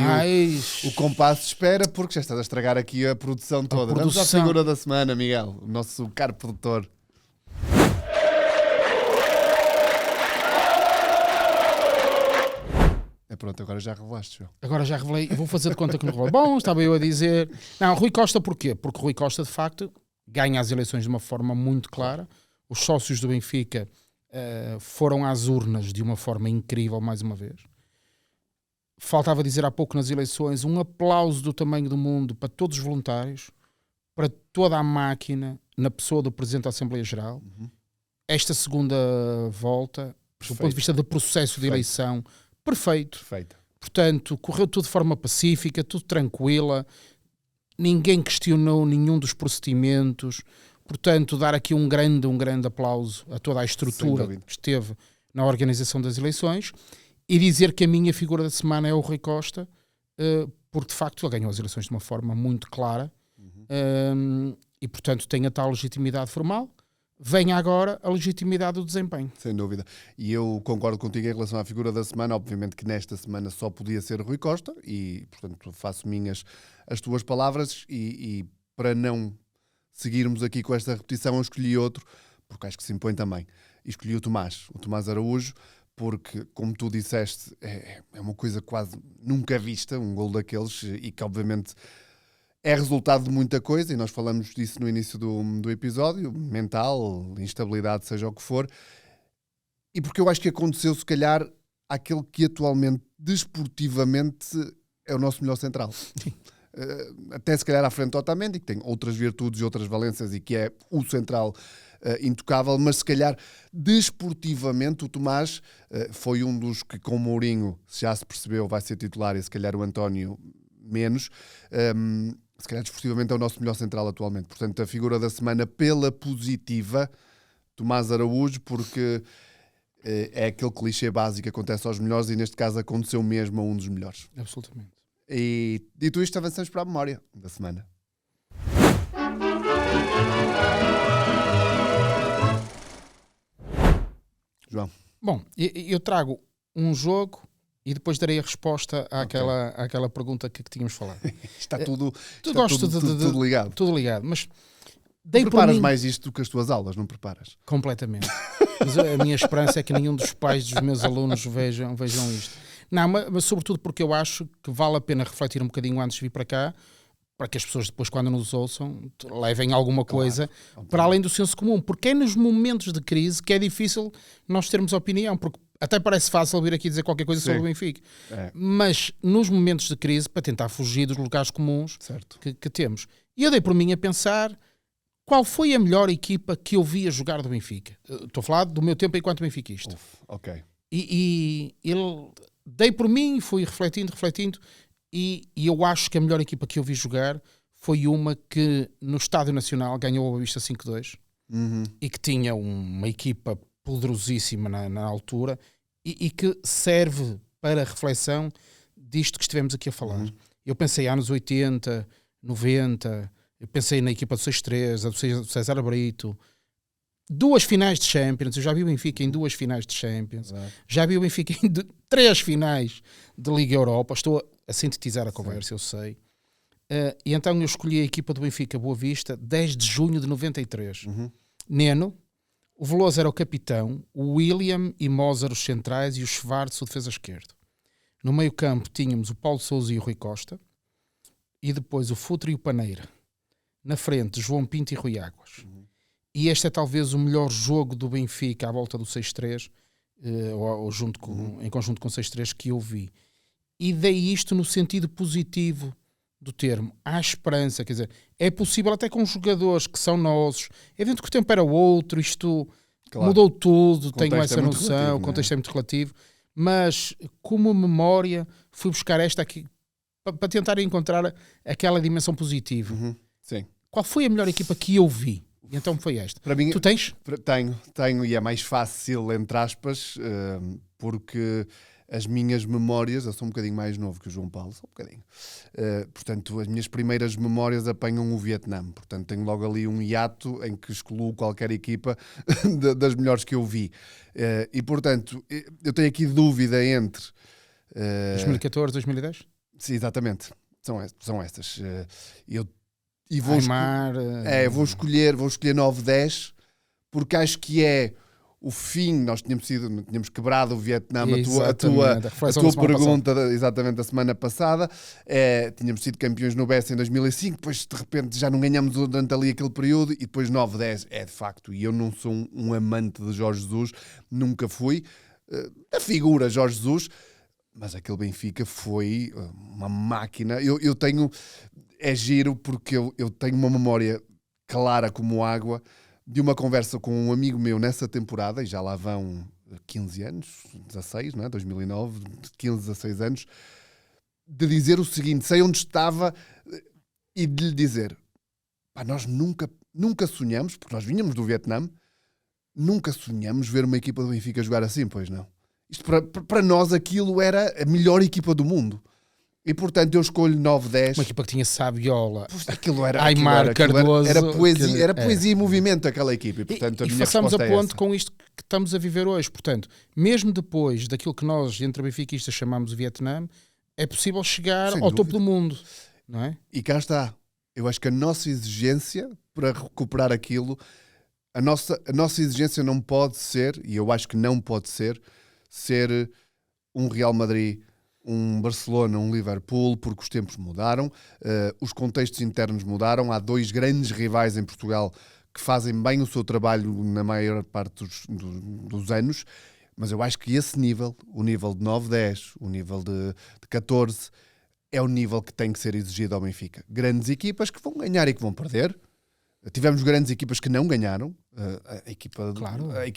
o compasso de espera, porque já estás a estragar aqui a produção toda. Vamos à figura da semana, Miguel, o nosso caro produtor. Pronto, agora já revelaste, João. Agora já revelei, vou fazer de conta que não revelei. Bom, estava eu a dizer. Não, Rui Costa porquê? Porque Rui Costa, de facto, ganha as eleições de uma forma muito clara. Os sócios do Benfica foram às urnas de uma forma incrível, mais uma vez. Faltava dizer há pouco nas eleições um aplauso do tamanho do mundo para todos os voluntários, para toda a máquina, na pessoa do Presidente da Assembleia Geral. Esta segunda volta, do ponto de vista do processo de eleição, perfeito. Portanto, correu tudo de forma pacífica, tudo tranquila, ninguém questionou nenhum dos procedimentos. Portanto, dar aqui um grande aplauso a toda a estrutura que esteve na organização das eleições e dizer que a minha figura da semana é o Rui Costa, porque de facto ele ganhou as eleições de uma forma muito clara e portanto tem a tal legitimidade formal. Venha agora a legitimidade do desempenho. Sem dúvida. E eu concordo contigo em relação à figura da semana. Obviamente que nesta semana só podia ser Rui Costa e, portanto, faço minhas as tuas palavras e para não seguirmos aqui com esta repetição, eu escolhi outro, porque acho que se impõe também. E escolhi o Tomás Araújo, porque, como tu disseste, é uma coisa quase nunca vista, um gol daqueles, e que, obviamente, é resultado de muita coisa, e nós falamos disso no início do episódio, mental, instabilidade, seja o que for, e porque eu acho que aconteceu, se calhar, aquele que atualmente, desportivamente, é o nosso melhor central. Até se calhar à frente do Otamendi, que tem outras virtudes e outras valências e que é o central intocável, mas se calhar desportivamente o Tomás foi um dos que com o Mourinho já se percebeu vai ser titular e se calhar o António menos. Se calhar desportivamente é o nosso melhor central atualmente. Portanto, a figura da semana pela positiva, Tomás Araújo, porque é aquele clichê básico que acontece aos melhores e neste caso aconteceu mesmo a um dos melhores. Absolutamente. E dito isto, avançamos para a memória da semana. João. Bom, eu trago um jogo e depois darei a resposta àquela pergunta que tínhamos falado. Está tudo ligado. Tudo ligado, mas não preparas mais isto do que as tuas aulas, não preparas? Completamente. Mas a minha esperança é que nenhum dos pais dos meus alunos vejam isto. Não, mas sobretudo porque eu acho que vale a pena refletir um bocadinho antes de vir para cá, para que as pessoas depois, quando nos ouçam, levem alguma coisa para além do senso comum. Porque é nos momentos de crise que é difícil nós termos opinião, porque até parece fácil vir aqui dizer qualquer coisa sobre o Benfica. Mas nos momentos de crise, para tentar fugir dos lugares comuns que temos. E eu dei por mim a pensar qual foi a melhor equipa que eu vi a jogar do Benfica. Estou a falar do meu tempo enquanto benfiquista. E ele dei por mim, fui refletindo, e eu acho que a melhor equipa que eu vi jogar foi uma que no Estádio Nacional ganhou a Boa Vista 5-2 e que tinha uma equipa poderosíssima na altura e que serve para a reflexão disto que estivemos aqui a falar. Eu pensei anos 80, 90, eu pensei na equipa do 6-3, a do César Brito, 2 finais de Champions, eu já vi o Benfica em 2 finais de Champions, já vi o Benfica em 3 finais de Liga Europa. Estou a sintetizar a conversa, eu sei. E então eu escolhi a equipa do Benfica Boa Vista 10 de junho de 93. Neno, o Veloso era o capitão, o William e Mozart os centrais e o Schwartz o defesa esquerdo. No meio campo tínhamos o Paulo Sousa e o Rui Costa e depois o Futre e o Paneira. Na frente, João Pinto e Rui Águas. E este é talvez o melhor jogo do Benfica à volta do 6-3, ou em conjunto com o 6-3, que eu vi. E dei isto no sentido positivo do termo. Há esperança, quer dizer, é possível até com jogadores que são nossos. É evidente que o tempo era outro, isto mudou tudo, tenho essa noção, o contexto é muito relativo, mas como memória fui buscar esta aqui para tentar encontrar aquela dimensão positiva. Sim. Qual foi a melhor equipa que eu vi? E então foi esta. Para mim, tu tens? Tenho, e é mais fácil, entre aspas, porque as minhas memórias, eu sou um bocadinho mais novo que o João Paulo, sou um bocadinho. Portanto, as minhas primeiras memórias apanham o Vietnã. Portanto, tenho logo ali um hiato em que excluo qualquer equipa das melhores que eu vi. E, portanto, eu tenho aqui dúvida entre... 2014, 2010? Sim, exatamente. São estas. E vou escolher 9-10, porque acho que é o fim. Nós tínhamos quebrado o Vietnã, a tua pergunta exatamente da semana passada. Tínhamos sido campeões no BES em 2005, depois de repente já não ganhamos durante ali aquele período, e depois 9-10 é de facto. E eu não sou um amante de Jorge Jesus, nunca fui. A figura Jorge Jesus, mas aquele Benfica foi uma máquina. Eu tenho... É giro porque eu tenho uma memória clara como água de uma conversa com um amigo meu nessa temporada, e já lá vão 15 anos, 16, não é? 2009, 15, 16 anos, de dizer o seguinte: sei onde estava, e de lhe dizer: nós nunca sonhamos, porque nós vinhamos do Vietnã, nunca sonhamos ver uma equipa do Benfica jogar assim, pois não. Isto para nós aquilo era a melhor equipa do mundo. E, portanto, eu escolho 9-10. Uma equipa que tinha Sabiola, Aimar, Cardoso... Era poesia e movimento aquela equipa. E, portanto, e façamos a ponte com isto que estamos a viver hoje. Portanto, mesmo depois daquilo que nós, entre benfiquistas, chamamos de Vietnã, é possível chegar ao topo do mundo. Não é? E cá está. Eu acho que a nossa exigência para recuperar aquilo, a nossa exigência não pode ser, e eu acho que não pode ser um Real Madrid, um Barcelona, um Liverpool, porque os tempos mudaram, os contextos internos mudaram. Há 2 grandes rivais em Portugal que fazem bem o seu trabalho na maior parte dos anos, mas eu acho que esse nível, o nível de 9-10, o nível de 14, é o nível que tem que ser exigido ao Benfica. Grandes equipas que vão ganhar e que vão perder. Tivemos grandes equipas que não ganharam. A equipa não é,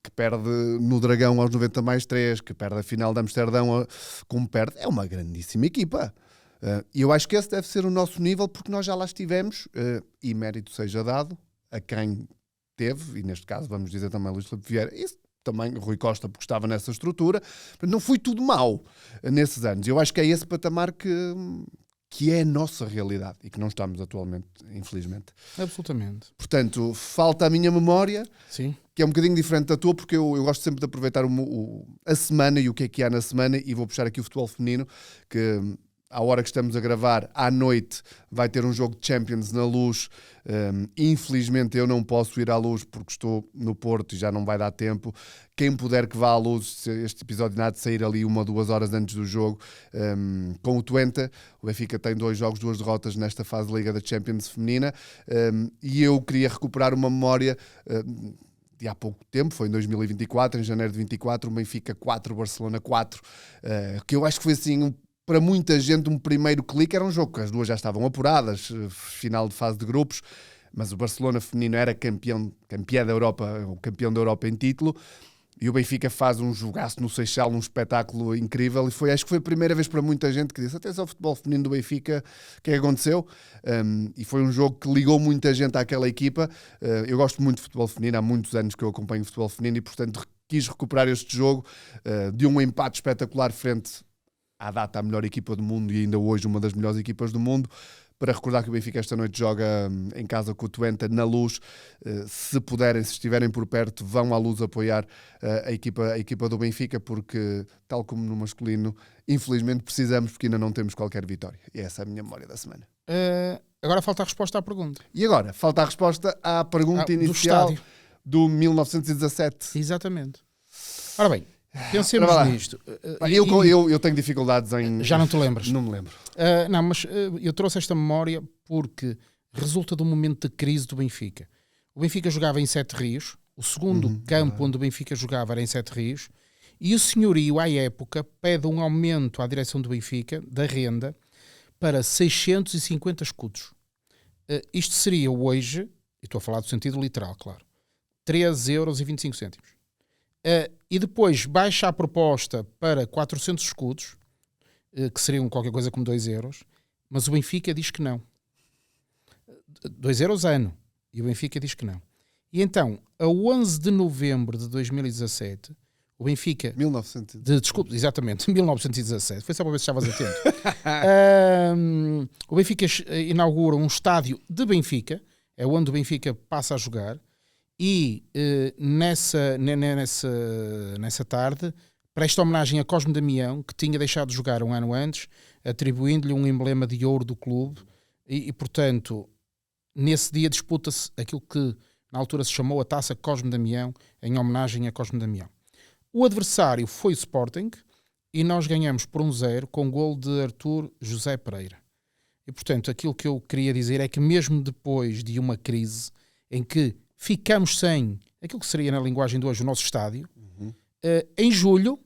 que perde no Dragão aos 90+3, que perde a final de Amsterdão como perde, é uma grandíssima equipa. E eu acho que esse deve ser o nosso nível, porque nós já lá estivemos, e mérito seja dado a quem teve, e neste caso vamos dizer também Luís Filipe Vieira, isso também Rui Costa, porque estava nessa estrutura. Não foi tudo mau nesses anos. Eu acho que é esse patamar que é a nossa realidade e que não estamos atualmente, infelizmente. Absolutamente. Portanto, falta a minha memória, sim, que é um bocadinho diferente da tua, porque eu gosto sempre de aproveitar a semana e o que há na semana, e vou puxar aqui o futebol feminino, que à hora que estamos a gravar, à noite, vai ter um jogo de Champions na Luz. Infelizmente eu não posso ir à Luz porque estou no Porto e já não vai dar tempo. Quem puder que vá à Luz, se este episódio nada de sair ali 1 ou 2 horas antes do jogo, com o Twente. O Benfica tem 2 jogos, 2 derrotas nesta fase de Liga da Champions feminina, e eu queria recuperar uma memória de há pouco tempo, foi em 2024, em janeiro de 24, o Benfica 4, Barcelona 4, que eu acho que foi assim para muita gente um primeiro clique. Era um jogo que as duas já estavam apuradas, final de fase de grupos, mas o Barcelona feminino era campeão da Europa, o campeão da Europa em título, e o Benfica faz um jogaço no Seixal, um espetáculo incrível, e acho que foi a primeira vez para muita gente que disse: atenção ao futebol feminino do Benfica, o que é que aconteceu? E foi um jogo que ligou muita gente àquela equipa. Eu gosto muito de futebol feminino, há muitos anos que eu acompanho futebol feminino, e portanto quis recuperar este jogo de um empate espetacular frente à data a melhor equipa do mundo e ainda hoje uma das melhores equipas do mundo, para recordar que o Benfica esta noite joga em casa com o Twente na Luz. Se puderem, se estiverem por perto, vão à Luz apoiar a equipa do Benfica, porque tal como no masculino, infelizmente precisamos, porque ainda não temos qualquer vitória. E essa é a minha memória da semana. Agora falta a resposta à pergunta. E agora? Falta a resposta à pergunta inicial do 1917. Exatamente. Ora bem, pensemos nisto. Eu tenho dificuldades em... Já não te lembras? Não me lembro. Não, mas eu trouxe esta memória porque resulta de um momento de crise do Benfica. O Benfica jogava em Sete Rios, o segundo campo onde o Benfica jogava era em Sete Rios, e o senhorio, à época, pede um aumento à direção do Benfica, da renda, para 650 escudos. Isto seria hoje, e estou a falar do sentido literal, claro, 3,25€. E depois baixa a proposta para 400 escudos, que seriam qualquer coisa como 2€, mas o Benfica diz que não. 2€ ano. E o Benfica diz que não. E então, a 11 de novembro de 2017, o Benfica... Desculpe, exatamente, 1917. Foi só para ver se estavas atento. O Benfica inaugura um estádio de Benfica, é onde o Benfica passa a jogar, e nessa tarde presta homenagem a Cosme Damião, que tinha deixado de jogar um ano antes, atribuindo-lhe um emblema de ouro do clube, e portanto, nesse dia disputa-se aquilo que na altura se chamou a Taça Cosme Damião, em homenagem a Cosme Damião. O adversário foi o Sporting, e nós ganhamos por 1-0 com gol de Artur José Pereira. E portanto, aquilo que eu queria dizer é que mesmo depois de uma crise em que ficamos sem aquilo que seria na linguagem de hoje o nosso estádio, em julho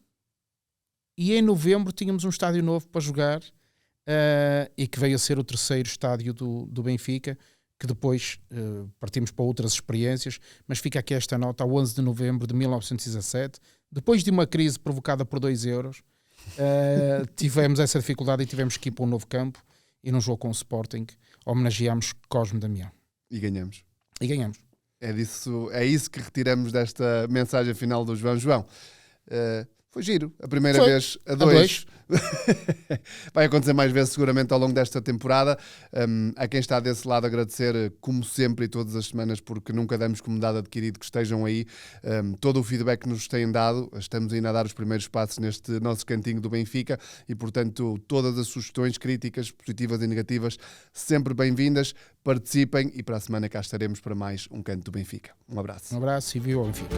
e em novembro tínhamos um estádio novo para jogar, e que veio a ser o terceiro estádio do Benfica, que depois partimos para outras experiências, mas fica aqui esta nota: a 11 de novembro de 1917, depois de uma crise provocada por 2€, tivemos essa dificuldade e tivemos que ir para um novo campo, e num jogo com o Sporting homenageámos Cosme Damião. E ganhamos. É isso que retiramos desta mensagem final do João. João, foi giro. A primeira vez a 2. Vai acontecer mais vezes seguramente ao longo desta temporada. A quem está desse lado, agradecer como sempre e todas as semanas, porque nunca damos como dado adquirido que estejam aí. Todo o feedback que nos têm dado. Estamos ainda a dar os primeiros passos neste nosso cantinho do Benfica, e portanto todas as sugestões, críticas positivas e negativas, sempre bem-vindas. Participem, e para a semana cá estaremos para mais um Canto do Benfica. Um abraço. Um abraço e viva o Benfica.